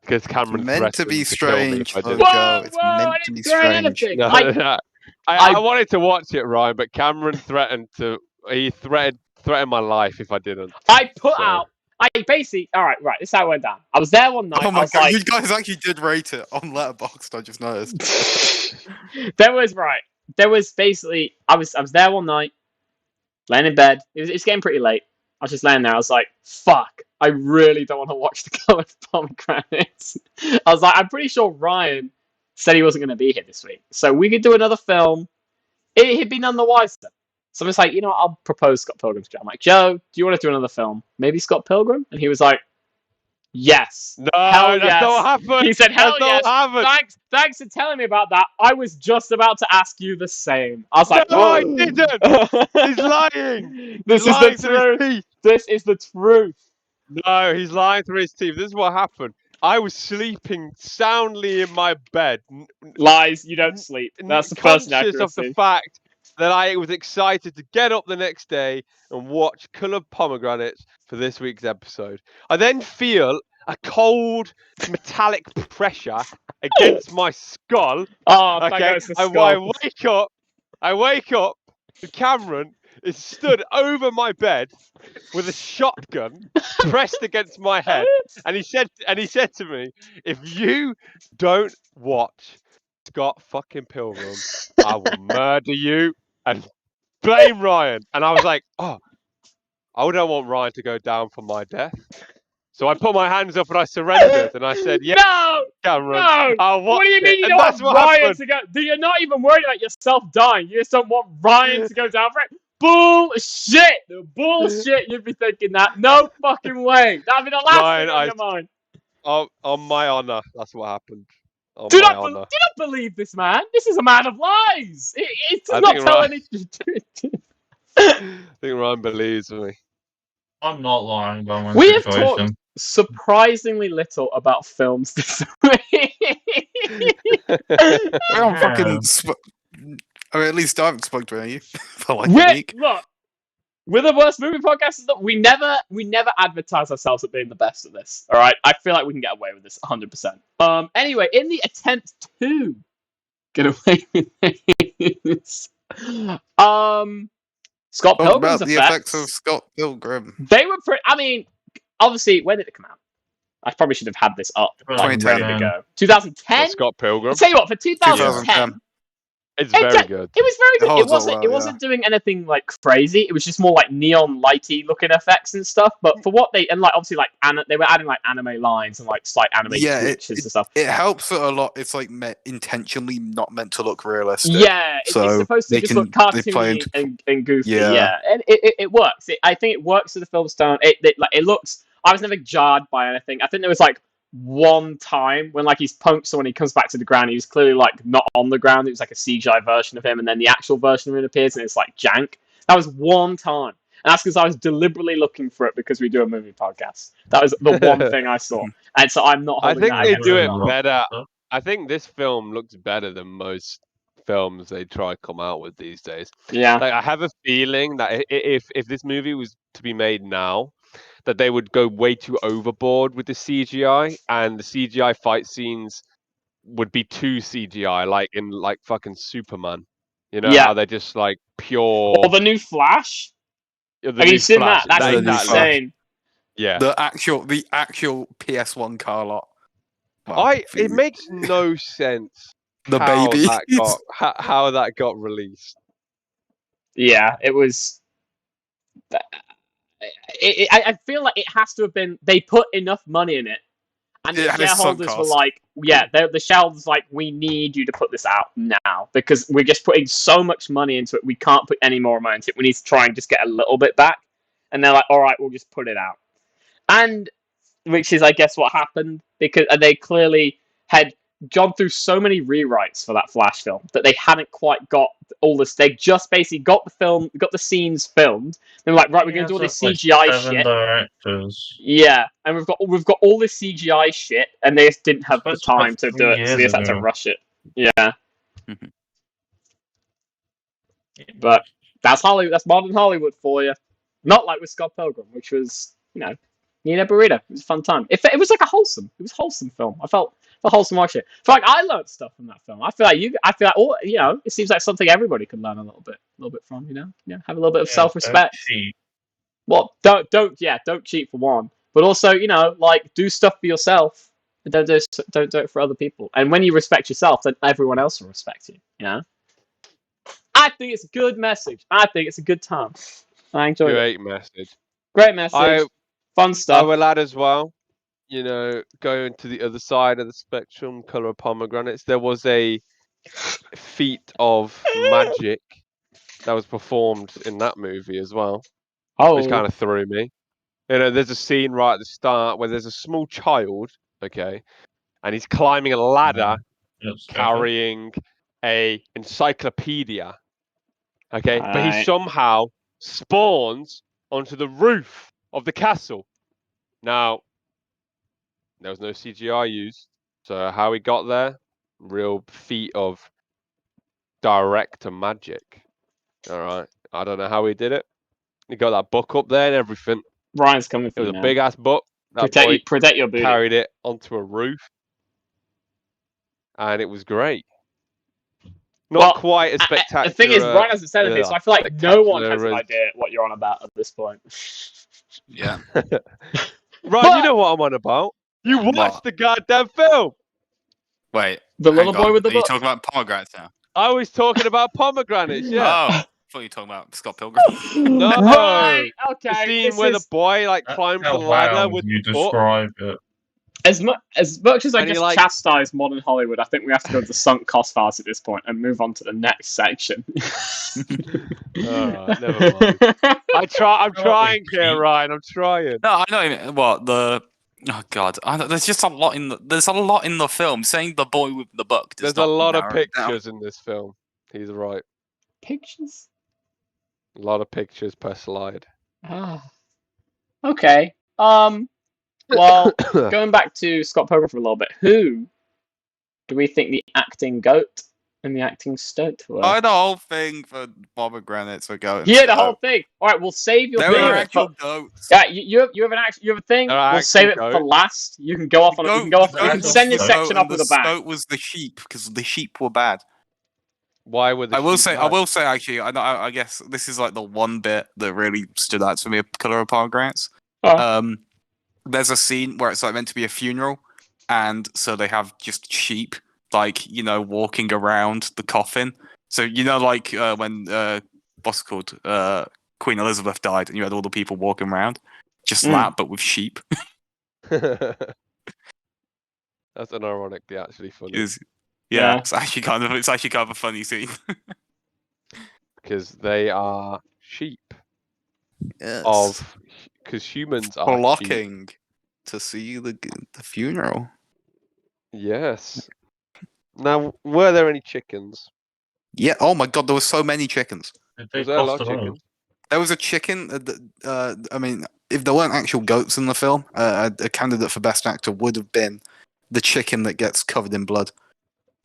Because Cameron It's meant to threatened be to kill me strange, if I didn't. Logo. It's I meant to didn't be threaten strange. anything. No, I wanted to watch it, Ryan, but Cameron threatened my life if I didn't. I put out. I basically. All right. This is how it went down. I was there one night. Oh I my was god, like, you guys actually did rate it on Letterboxd, I just noticed. There was basically. I was there one night, laying in bed. It's getting pretty late. I was just laying there. I was like, fuck. I really don't want to watch The Colour of Pomegranates. I was like, I'm pretty sure Ryan said he wasn't going to be here this week, so we could do another film. He'd be none the wiser. So I'm just like, I'll propose Scott Pilgrim to Joe. I'm like, Joe, do you want to do another film? Maybe Scott Pilgrim? And he was like, yes. No, hell that's yes. not happened. He said, hell that's yes. Not happened. Thanks for telling me about that. I was just about to ask you the same. I was like, no, I didn't. He's lying. This is the truth. This is the truth. No, he's lying through his teeth. This is what happened. I was sleeping soundly in my bed. Lies, you don't sleep. That's the first conscious of the fact that I was excited to get up the next day and watch Colour of Pomegranates for this week's episode. I then feel a cold metallic pressure against my skull. Oh, okay. I wake up. Cameron is stood over my bed with a shotgun pressed against my head, and he said to me, "If you don't watch Scott fucking Pilgrim, I will murder you and blame Ryan." And I was like, "Oh, I don't want Ryan to go down for my death." So I put my hands up and I surrendered, and I said, "Yes, Cameron, I'll watch What do you mean you it." don't want Ryan to go? You're not even worried about yourself dying. You just don't want Ryan to go down for it. Bullshit! Bullshit! You'd be thinking that. No fucking way. That'd be the last thing on your mind. On my honor, that's what happened. Do not believe this man. This is a man of lies. It does not tell anything. I think Ryan believes me. I'm not lying about my We have situation. talked surprisingly little about films this week. I don't fucking. I mean, at least I haven't spoken to you for like a week. Look, we're the worst movie podcast. We never advertise ourselves as being the best at this. All right, I feel like we can get away with this 100%. Anyway, in the attempt to get away with this, Scott Pilgrim's the effects of Scott Pilgrim. They were pretty. I mean, obviously, when did it come out? I probably should have had this up, like, 2010. ready to go. 2010. Scott Pilgrim. I'll tell you what, for 2010, 2010. It's very good. It was very good. holds up well, It wasn't doing anything like crazy. It was just more like neon lighty looking effects and stuff. But for what they like, obviously like they were adding like anime lines and like slight anime glitches and stuff. It helps it a lot. It's like intentionally not meant to look realistic. Yeah, it's So supposed to just look cartoony and goofy. Yeah, and it works. I think it works for the film style. It looks. I was never jarred by anything. I think there was like one time when like he's punked someone, he comes back to the ground. He was clearly like not on the ground. It was like a CGI version of him, and then the actual version of him appears, and it's like jank. That was one time, and that's because I was deliberately looking for it because we do a movie podcast. That was the one thing I saw, and so I'm not. I think that they against do it anyone. better. I think this film looks better than most films they try to come out with these days. Yeah, Like I have a feeling that if this movie was to be made now, that they would go way too overboard with the CGI, and the CGI fight scenes would be too CGI, like in like fucking Superman. You know how they're just like pure. or the new Flash. Have you seen that? That's Exactly. insane. Yeah. The actual PS1 car lot. It makes no sense. The how baby. How that got released. Yeah, it was. I feel like it has to have been. They put enough money in it, and the shareholders were like, "Yeah, the shareholders like, we need you to put this out now because we're just putting so much money into it. We can't put any more money into it. We need to try and just get a little bit back." And they're like, "All right, we'll just put it out." And which is, I guess, what happened because they clearly had gone through so many rewrites for that Flash film that they hadn't quite got all this. They just basically got the scenes filmed. They were like, right, we're going to do all this CGI shit. Directors. Yeah, and we've got all this CGI shit, and they just didn't have the time to do it, so they just had to rush it. Yeah. But that's Hollywood. That's modern Hollywood for you. Not like with Scott Pilgrim, which was, Nina Burrito. It was a fun time. It was like a wholesome film. I felt wholesome watching it. I feel like I learned stuff from that film. I feel like all, it seems like something everybody could learn a little bit from. Have a little bit of self-respect. Well, don't cheat for one, but also, like, do stuff for yourself. And don't do it for other people. And when you respect yourself, then everyone else will respect you. I think it's a good message. I think it's a good time. I enjoyed it. Great message. Fun stuff. I will add as well, going to the other side of the spectrum, Colour of Pomegranates, there was a feat of magic that was performed in that movie as well, which kind of threw me. There's a scene right at the start where there's a small child, okay, and he's climbing a ladder carrying a encyclopedia, okay, but he somehow spawns onto the roof of the castle. Now, there was no CGI used, so how he got there, real feat of director magic. All right, I don't know how he did it. He got that book up there and everything. Ryan's coming for you. It was a big ass book. Protect your booty. Carried it onto a roof, and it was great. Not quite as spectacular. The thing is, Ryan hasn't said anything, so I feel like no one has an idea what you're on about at this point. Yeah. Ryan, you know what I'm on about. You watched the goddamn film. Wait. The little boy with the book. Are you talking about pomegranates now? I was talking about pomegranates, yeah. Oh, I thought you were talking about Scott Pilgrim. No. Right, okay. The scene where the boy climbs the ladder with you the book. describe it. As much as I just chastise modern Hollywood, I think we have to go to the sunk cost fallacy at this point and move on to the next section. Never mind. I'm trying here, Ryan. I'm trying. No, I know what the. Oh God! There's just a lot in the. There's a lot in the film. Saying the boy with the book. There's a lot of pictures in this film. He's right. Pictures. A lot of pictures per slide. Okay. Well, going back to Scott Pilgrim for a little bit, who do we think the acting goat and the acting stoat were? Oh, the whole thing for pomegranates were goat. Yeah, the whole thing. All right, we'll save your. They were actual goats. Yeah, you have a thing. We'll save it for last. You can go off on it. You can send your section up with a bang. The stoat was the sheep because the sheep were bad. Why were the I will say actually, I guess this is like the one bit that really stood out to me of Colour of Pomegranates. there's a scene where it's like meant to be a funeral, and so they have just sheep, like, walking around the coffin. So like when what's it called, Queen Elizabeth died, and you had all the people walking around, just that, but with sheep. That's unironically actually funny. Yeah, it's actually kind of a funny scene. Because they are sheep. Yes. Because humans are sheep. Flocking to see the funeral. Yes. Now, were there any chickens? Yeah. Oh my God, there were so many chickens. Was there a lot of chickens? There was a chicken. I mean, if there weren't actual goats in the film, a candidate for best actor would have been the chicken that gets covered in blood.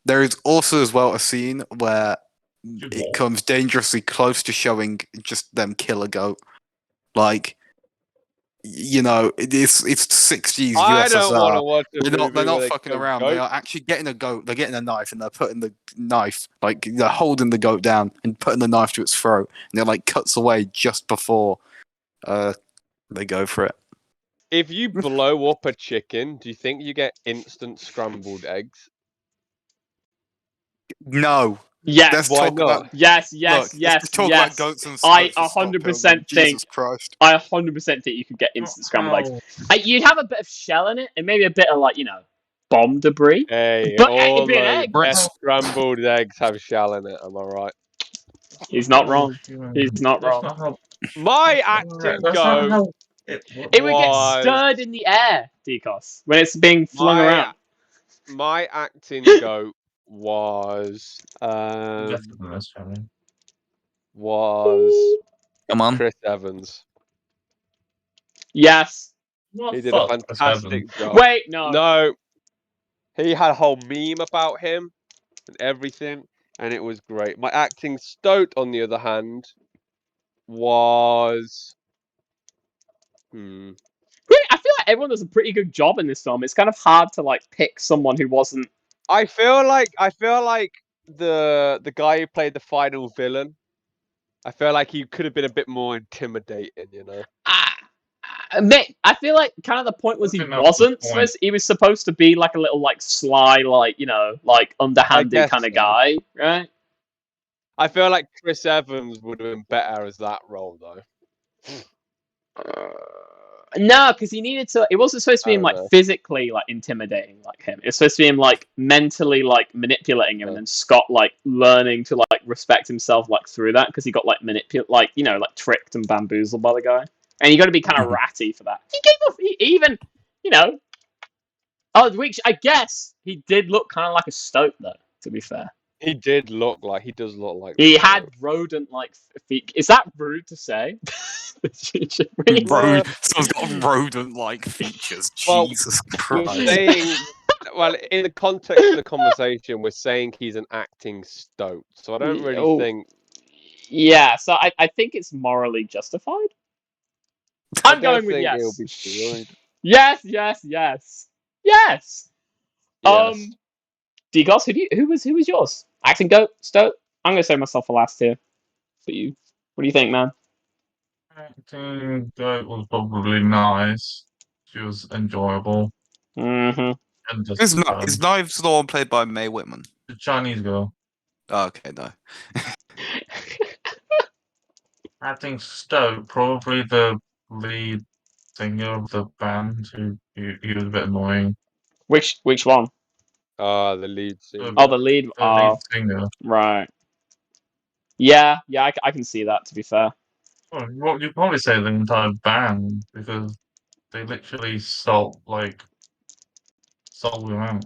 There is also as well a scene where it comes dangerously close to showing just them kill a goat. Like, it's 60s USSR. I don't want to watch a movie They're not where fucking they kill around. goats. They are actually getting a goat. They're getting a knife, and they're putting the knife, like, they're holding the goat down and putting the knife to its throat, and it like cuts away just before they go for it. If you blow up a chicken, do you think you get instant scrambled eggs? No. Yes. Let's Why talk not? about Yes. let's talk about goats and I stoats for Scott 100% Pilgrim. think. Jesus Christ. I 100% think you could get instant scrambled eggs. You'd have a bit of shell in it, and maybe a bit of bomb debris. Hey, But all it'd be an those egg. Breast. scrambled eggs have shell in it. Am I right? He's not wrong. He's not That's wrong. not how. My acting That's not goat how it It would get was stirred in the air, Dekos, when it's being flung around. my acting goat was Come on. Chris Evans. Yes. What He did a fuck has happened? fantastic job. Wait, no. No, he had a whole meme about him and everything, and it was great. My acting stoat, on the other hand, was I feel like everyone does a pretty good job in this film. It's kind of hard to pick someone who wasn't. I feel like the guy who played the final villain. I feel like he could have been a bit more intimidating, I feel like kind of the point was I he think that was the wasn't point. supposed. He was supposed to be like a little sly, underhanded guess kind of so. guy, right? I feel like Chris Evans would have been better as that role, though. No, because he needed to. It wasn't supposed to be I him don't know. physically intimidating like him. It's supposed to be him mentally manipulating him, and then Scott learning to respect himself through that because he got tricked and bamboozled by the guy, and you got to be kind of ratty for that. He gave off even which I guess he did look kind of like a stoat though. To be fair, He does look like he the had Stoat. rodent-like feet. Is that rude to say? Someone's got rodent-like features. Well, Jesus We're Christ. saying, well, in the context of the conversation, we're saying he's an acting stoat. So I don't really think. Yeah, so I think it's morally justified. I I'm don't going with think yes. it'll be destroyed. Yes. Yes. Yes. Degos, who was yours? Acting goat, stoat? I'm gonna say myself for last here. For you. What do you think, man? Acting goat was probably nice. She was enjoyable. Mm-hmm. And just Is Knives the one played by Mae Whitman? the Chinese girl. Oh, okay, no. Acting Stoke, probably the lead singer of the band, who he was a bit annoying. Which one? The lead singer. Oh, the lead. The lead singer. Right. Yeah, I can see that. To be fair. Well, you'd probably say the entire band because they literally sold him out.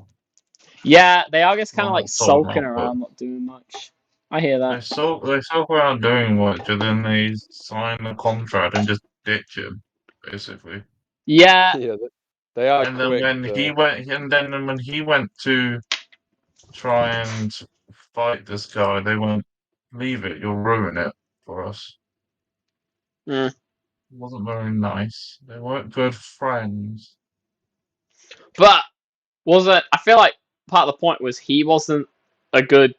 Yeah, they are just kind of Well, sulking not, but around, not doing much. I hear they that. sold around doing much, and then they sign the contract and just ditch him, basically. Yeah. Yeah, they are And then quick. when he went to try and fight this guy, they went, "Leave it, you'll ruin it for us." Mm. It wasn't very nice. They weren't good friends. But I feel like part of the point was he wasn't a good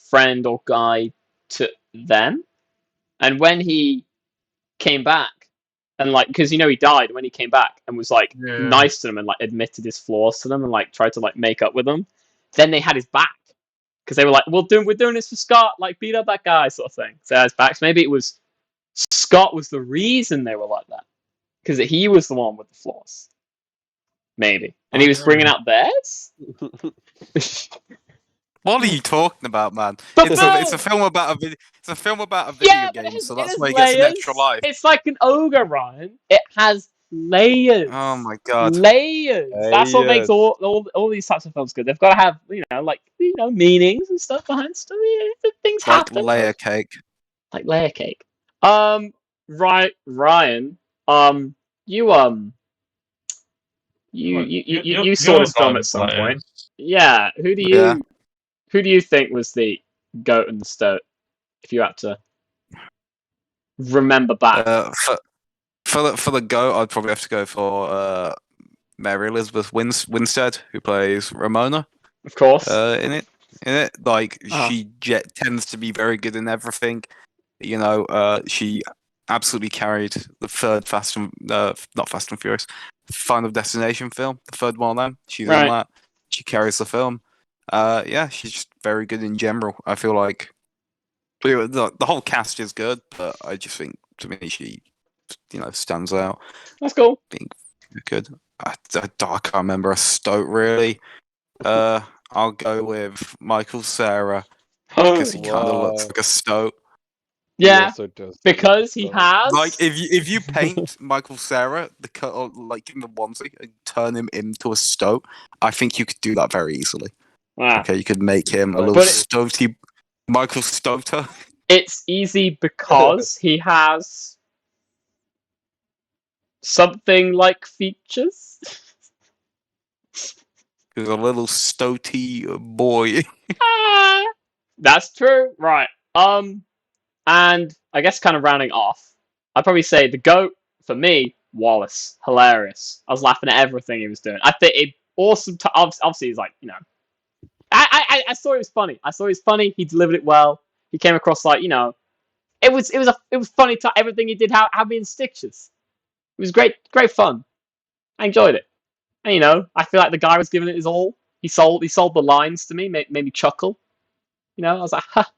friend or guy to them, and when he came back and like because he died when he came back and was like Yeah. nice to them and like admitted his flaws to them and like tried to like make up with them. Then they had his back because they were like, we're doing this for Scott, like beat up that guy sort of thing. So his back. So maybe it was Scott was the reason they were like that because he was the one with the flaws. Maybe, and he was bringing out theirs. What are you talking about, man? But It's a film about a video game, so that's why he gets an extra life. It's like an ogre, Ryan. It has layers. Oh my god. Layers. That's what makes all these types of films good. They've got to have like meanings and stuff behind stuff. Things Like happen. layer cake. Like layer cake. Right, Ryan. You saw this film at some point. Yeah. Who do you think was the goat and the stoat? If you had to remember back. For the goat, I'd probably have to go for Mary Elizabeth Winstead, who plays Ramona. Of course. In it, like she tends to be very good in everything. She absolutely carried the third not Fast and Furious, Final Destination film, the third one. Then she's in that. She carries the film. She's just very good in general. I feel like the whole cast is good, but I just think to me she, stands out. That's cool. Being good. I can't remember a stoat really. I'll go with Michael Cera because he kind of looks like a stoat. Yeah, because he has. Like if you paint Michael Cera like in the onesie and turn him into a stoat, I think you could do that very easily. Wow. Okay, you could make him a little stoaty Michael Stoter. It's easy because he has something like features. He's a little stoaty boy. That's true, right? And I guess kind of rounding off, I'd probably say the GOAT for me, Wallace, hilarious. I was laughing at everything he was doing. I think it awesome. Obviously, he's like I thought it was funny. I thought it was funny. He delivered it well. He came across like it was funny. Everything he did, how being stitches. It was great fun. I enjoyed it. And I feel like the guy was giving it his all. He sold the lines to me, made me chuckle. I was like, ha,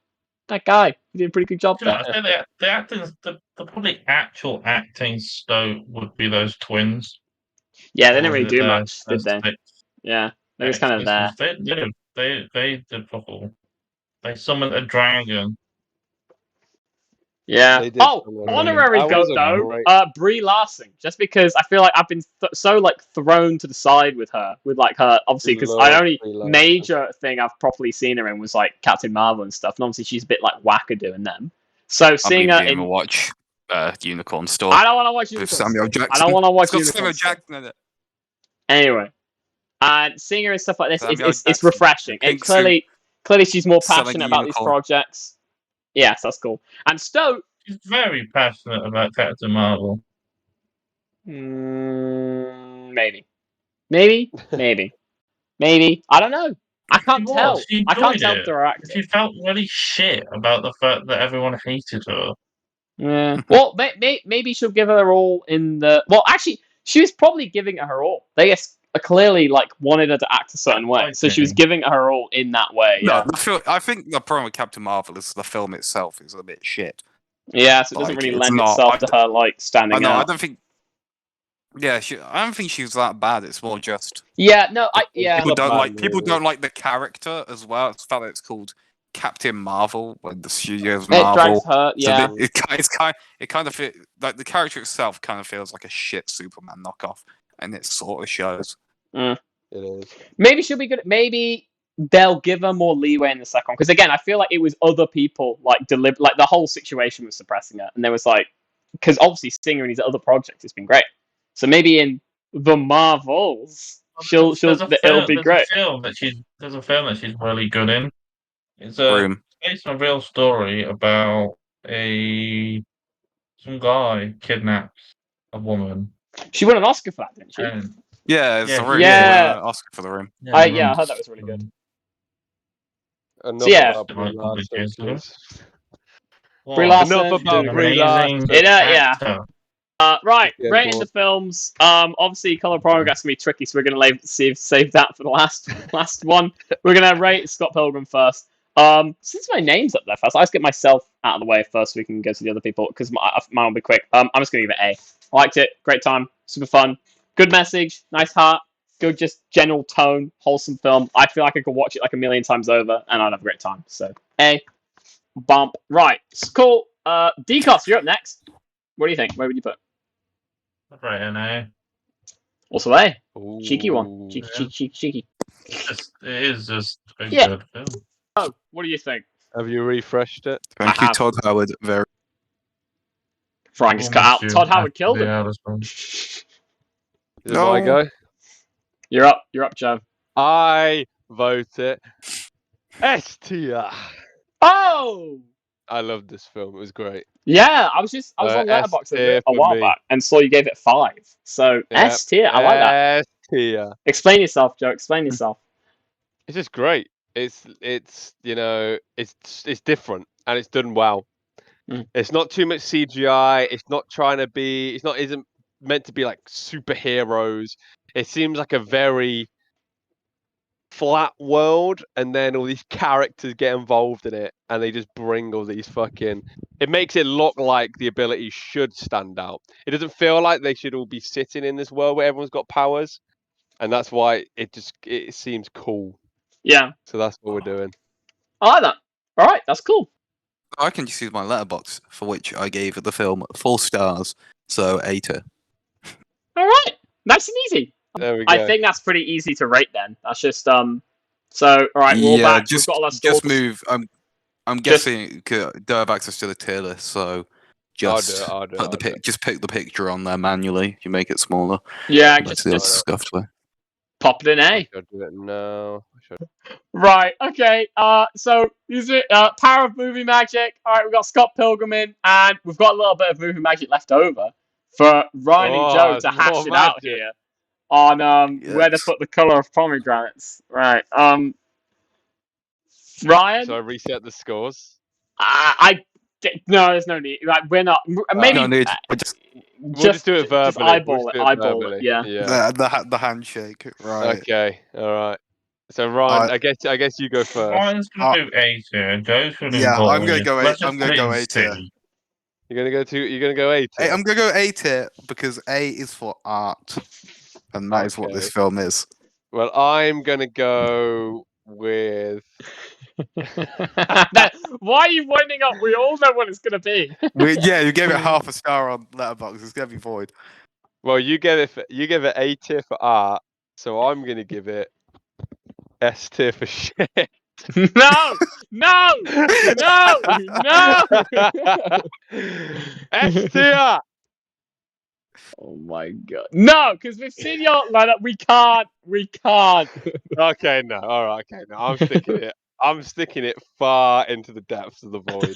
that guy. He did a pretty good job there. I think the acting, the probably actual acting stoat would be those twins. Yeah, they didn't really do much, did they? Yeah, they was kind of there. They did proper. They summoned a dragon. Yeah. Honorary GOAT though, Brie Larson. Just because I feel like I've been so like thrown to the side with her, obviously because I only major thing I've properly seen her in was like Captain Marvel and stuff, and obviously she's a bit like wackadoo in them. So seeing her in watch Unicorn Store. I don't want to watch Unicorn Samuel Store. Jackson. I don't want to watch Unicorn Samuel Jackson in it. Anyway, and seeing her and stuff like this it's refreshing. And clearly she's more passionate about these projects. Yes, that's cool. And Stoat, she's very passionate about Captain Marvel. Maybe. I don't know. I can't tell. I can't tell if they're acting. She felt really shit about the fact that everyone hated her. Yeah. Well, maybe she'll give her all in the. Well, actually, she was probably giving it her all. They clearly wanted her to act a certain way, so she was giving her all in that way. No, I think the problem with Captain Marvel is the film itself is a bit shit. Yeah, so it doesn't really lend itself to her standing out. I don't think. Yeah, I don't think she's that bad. It's more just. Yeah, no, people don't like the character as well. It's the fact that it's called Captain Marvel when the studio's Marvel. It drives her. Yeah, so it kind of feels like the character itself kind of feels like a shit Superman knockoff, and it sort of shows. It is. Maybe she'll be good. Maybe they'll give her more leeway in the second one because again, I feel like it was other people the whole situation was suppressing her, and there was because obviously seeing her in these other projects has been great. So maybe in the Marvels, it'll be great. There's a film that she's really good in. It's based on a real story about some guy kidnaps a woman. She won an Oscar for that, didn't she? Yeah, it's The Room. Yeah, Oscar for The Room. I heard that was really good. Brie Larson. Enough about Brie Larson. Right, Yeah, rating go the on. films. Obviously, Color Pomegranate gonna be tricky, so we're gonna save that for the last one. We're gonna rate Scott Pilgrim first. Since my name's up there first, I'll just get myself out of the way first, so we can go to the other people because mine will be quick. I'm just gonna give it A. I liked it, great time, super fun, good message, nice heart, good just general tone, wholesome film. I feel like I could watch it like a million times over, and I'd have a great time. So A, bump. Right, cool. Decos, you're up next. What do you think? Where would you put? Right, and Also A. Cheeky one. Ooh. Cheeky. it is just a Yeah. good film. Oh, what do you think? Have you refreshed it? Thank I you, have. Todd Howard. Very. Frank is cut out. Todd Howard killed him. Yeah, this one. Is it No. my go? You're up, Joe. I vote it S tier. Oh! I loved this film. It was great. Yeah, I was on S Letterboxd tier a for while me. back and saw you gave it 5. So Yeah, S tier. I like that. S tier. Explain yourself, Joe. Explain yourself. It's just great. It's it's different and it's done well. Mm. It's not too much CGI. It's not trying to be. Isn't meant to be like superheroes. It seems like a very flat world, and then all these characters get involved in it, and they just bring all these fucking. It makes it look like the abilities should stand out. It doesn't feel like they should all be sitting in this world where everyone's got powers, and that's why it seems cool. Yeah, So that's what we're doing. I like that. All right, that's cool. I can just use my letterbox, for which I gave the film 4 stars, so A tier. All right, nice and easy. There we go. I think that's pretty easy to rate then. That's just So all right, we're all back. Just, We've got all our just scores. move. I'm guessing do have access to the tier list, so just I'll do it. just pick the picture on there manually. You make it smaller. Yeah, That's just scuffed way. pop it in A. I should do it now. Right, okay. So is it Power of Movie Magic? All right, we've got Scott Pilgrim in, and we've got a little bit of movie magic left over for Ryan and Joe to hash more it out magic. here on where to Yes. put the color of pomegranates. Right. Ryan, So I reset the scores. no, there's no need. Like we're not. Maybe No need. Just We'll just do it verbally. Just eyeball We'll it. just do Eyeball verbally. it. Yeah. the handshake, right? Okay. All right. So Ryan, I guess you go first. Ryan's gonna do A tier. Joe's gonna do Yeah, I'm gonna B. go A- Let's just I'm gonna put it go in A tier. C. You're gonna go A tier. I'm gonna go A tier because A is for art, and that is what this Okay. film is. Well, I'm gonna go with. Why are you winding up? We all know what it's gonna be. Yeah, you gave it half a star on Letterboxd. It's gonna be void. Well, you give it A tier for art, so I'm gonna give it S tier for shit. No! S tier. Oh my god. No, because we've seen your lineup. We can't. Okay, no. All right. Okay, no. I'm sticking it far into the depths of the void.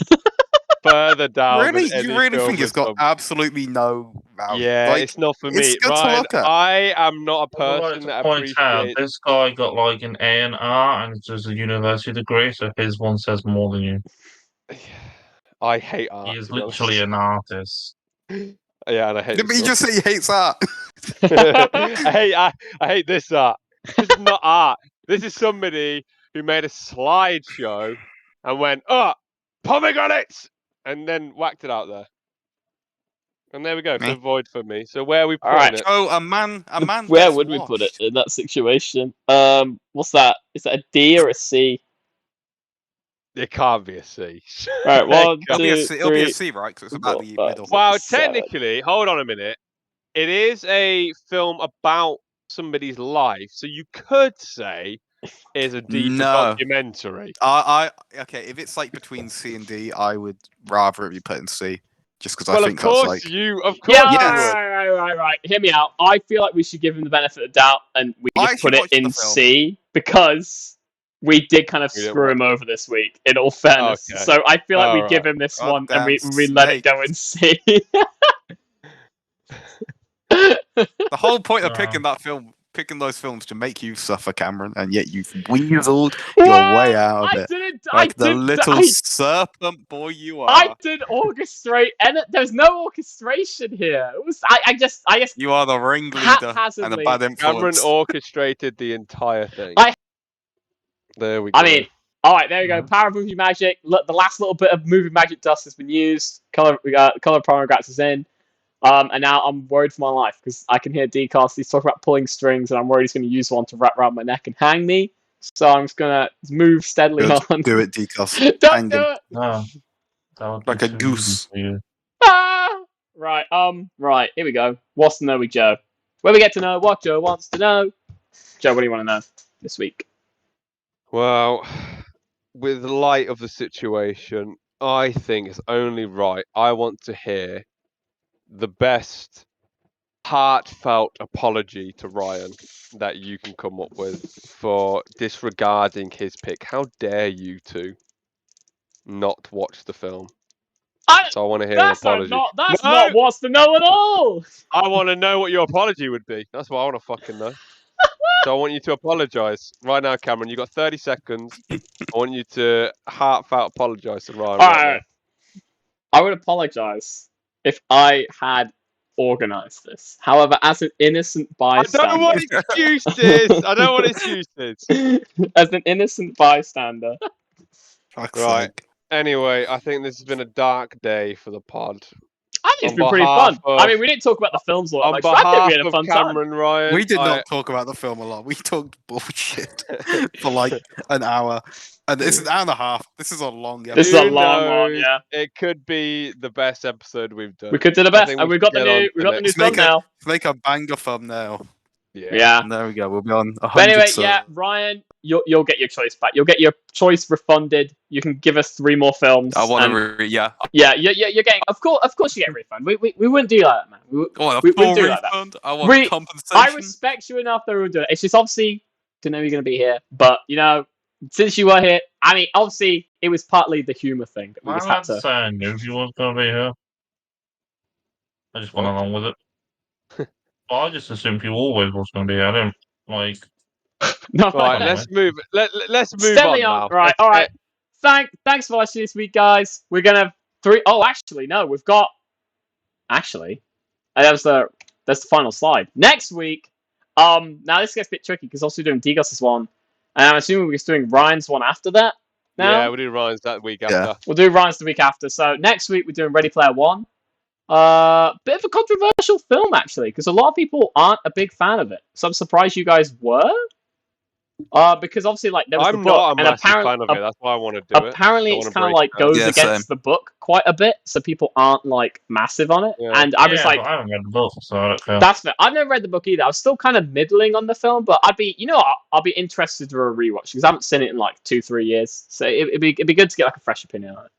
Further down. Really, than you any really film think it's has got done. absolutely no value? Yeah, Like, it's not for it's me. good to Ryan, look at. I am not a I would like person to that point out appreciates. this guy got like an A in art and just a university degree, so his one says more than you. I hate art. He is to be literally honest. an artist. Yeah, and I hate. Yeah, but you just say he hates art. I hate this art. This is not art. This is somebody who made a slideshow and went, "Oh, pomegranates," and then whacked it out there. And there we go. Me? So void for me. So where are we All putting right. it? Oh, a man. Where gets would we put it washed. in that situation? What's that? Is that a D or a C? It can't be a C. Right, one, It'll be a two, C, it'll be a three, C, right? Because it's about the four, middle. Well, Seven. technically, hold on a minute. It is a film about somebody's life, so you could say it's a deeper No. documentary. Okay. If it's like between C and D, I would rather it be put in C, just because Well, I think of course that's like. of course Yeah, you would. right. Hear me out. I feel like we should give him the benefit of the doubt and we I just put actually it watched the in film. C because we did kind of We didn't screw him over this week, in all fairness. Okay. So I feel like we Alright. give him this one and we Goddamn let it go snake. in C. The whole point of No. picking that film picking those films to make you suffer, Cameron, and yet you've weaseled your Well, way out of I it. didn't. Like the I did. little serpent boy you are. I did orchestrate, and there's no orchestration here. It was. I just. You are the ringleader and a haphazardly. bad Cameron influence. orchestrated the entire thing. There we go. I mean, all right, there you go. Power of movie magic. Look, the last little bit of movie magic dust has been used. Color Pomegranates is in. And now I'm worried for my life because I can hear Decast. He's talking about pulling strings, and I'm worried he's going to use one to wrap around my neck and hang me. So I'm just going to move steadily on. Do it, Decos. Don't do it. No, that would be Like a too goose. easy for you. Ah! Right. Right. Here we go. What's to know with Joe? Where we get to know what Joe wants to know. Joe, what do you want to know this week? Well, with the light of the situation, I think it's only right. I want to hear the best heartfelt apology to Ryan that you can come up with for disregarding his pick. How dare you two not watch the film? So I want to hear an apology. That's not what's to know at all. I want to know what your apology would be. That's what I want to fucking know. So I want you to apologise right now, Cameron. You got 30 seconds. I want you to heartfelt apologise to Ryan right now. I would apologise if I had organised this. However, as an innocent bystander, I don't want excuses. I don't want excuses. As an innocent bystander. Right. Anyway, I think this has been a dark day for the pod. I think it's been pretty fun. I mean, we didn't talk about the films a lot. On So I think we had a behalf fun of Cameron time. Ryan, We did not talk about the film a lot. We talked bullshit for like an hour. And it's an hour and a half. This is a long episode. This is a long one, yeah. It could be the best episode we've done. We could do the best, and we've got the new thumbnail. Make a banger thumbnail. Yeah. And there we go. We'll be on 100. But anyway, yeah, Ryan, you'll get your choice back. You'll get your choice refunded. You can give us 3 more films. I want to, yeah, you're getting. Of course, you get a refund. We wouldn't do that, man. We wouldn't do refund. That. I want compensation. I respect you enough that we would do it. It's just obviously didn't know you're going to be here, but you know, since you were here, I mean, obviously it was partly the humor thing that we just had to. I knew if you weren't going to be here. I just went along with it. I just assumed you always was going to be here. I didn't like. No, right, let's move. Let's move Steadily on now. Right, all right. Thanks for watching this week, guys. We're gonna have 3. Oh, actually, no, we've got. Actually, that's the final slide. Next week. Now this gets a bit tricky because also doing Digos' one, and I'm assuming we're just doing Ryan's one after that. Now? Yeah, we'll do Ryan's that week after. We'll do Ryan's the week after. So next week we're doing Ready Player One. Bit of a controversial film actually, because a lot of people aren't a big fan of it. So I'm surprised you guys were. Because obviously, like there was the book, not a and massive fan of it. That's why I want to do it. Apparently, it's kind of like goes against the book quite a bit, so people aren't like massive on it. Yeah. And I was like, I haven't read the book, so I don't care. That's fair. I've never read the book either. I was still kind of middling on the film, but I'd be, I'll be interested to rewatch because I haven't seen it in like 2-3 years, so it'd be good to get like a fresh opinion on it.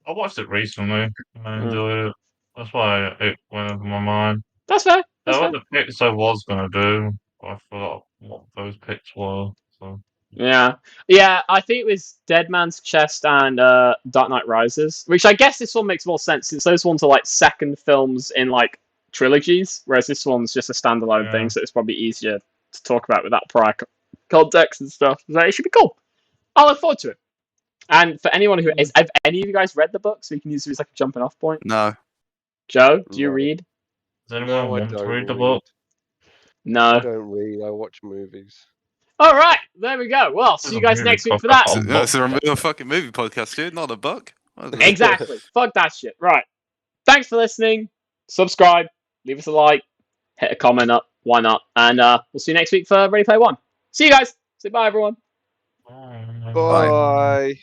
I watched it recently and I enjoyed it. That's why it went over my mind. That's fair. What the picks I was gonna do, I forgot what those picks were. So. Yeah. I think it was Dead Man's Chest and Dark Knight Rises, which I guess this one makes more sense since those ones are like second films in like trilogies, whereas this one's just a standalone thing, so it's probably easier to talk about with that prior context and stuff. So it should be cool. I'll look forward to it. And for anyone who is, have any of you guys read the book, so you can use it as like a jumping off point? No. Joe, do you read? Does anyone want to read the book? No. I don't read. I watch movies. All right, there we go. Well, see you guys next week for that. It's a fucking movie podcast, dude, not a book. Exactly. Fuck that shit. Right. Thanks for listening. Subscribe. Leave us a like. Hit a comment up. Why not? And we'll see you next week for Ready Player One. See you guys. Say bye, everyone. Bye.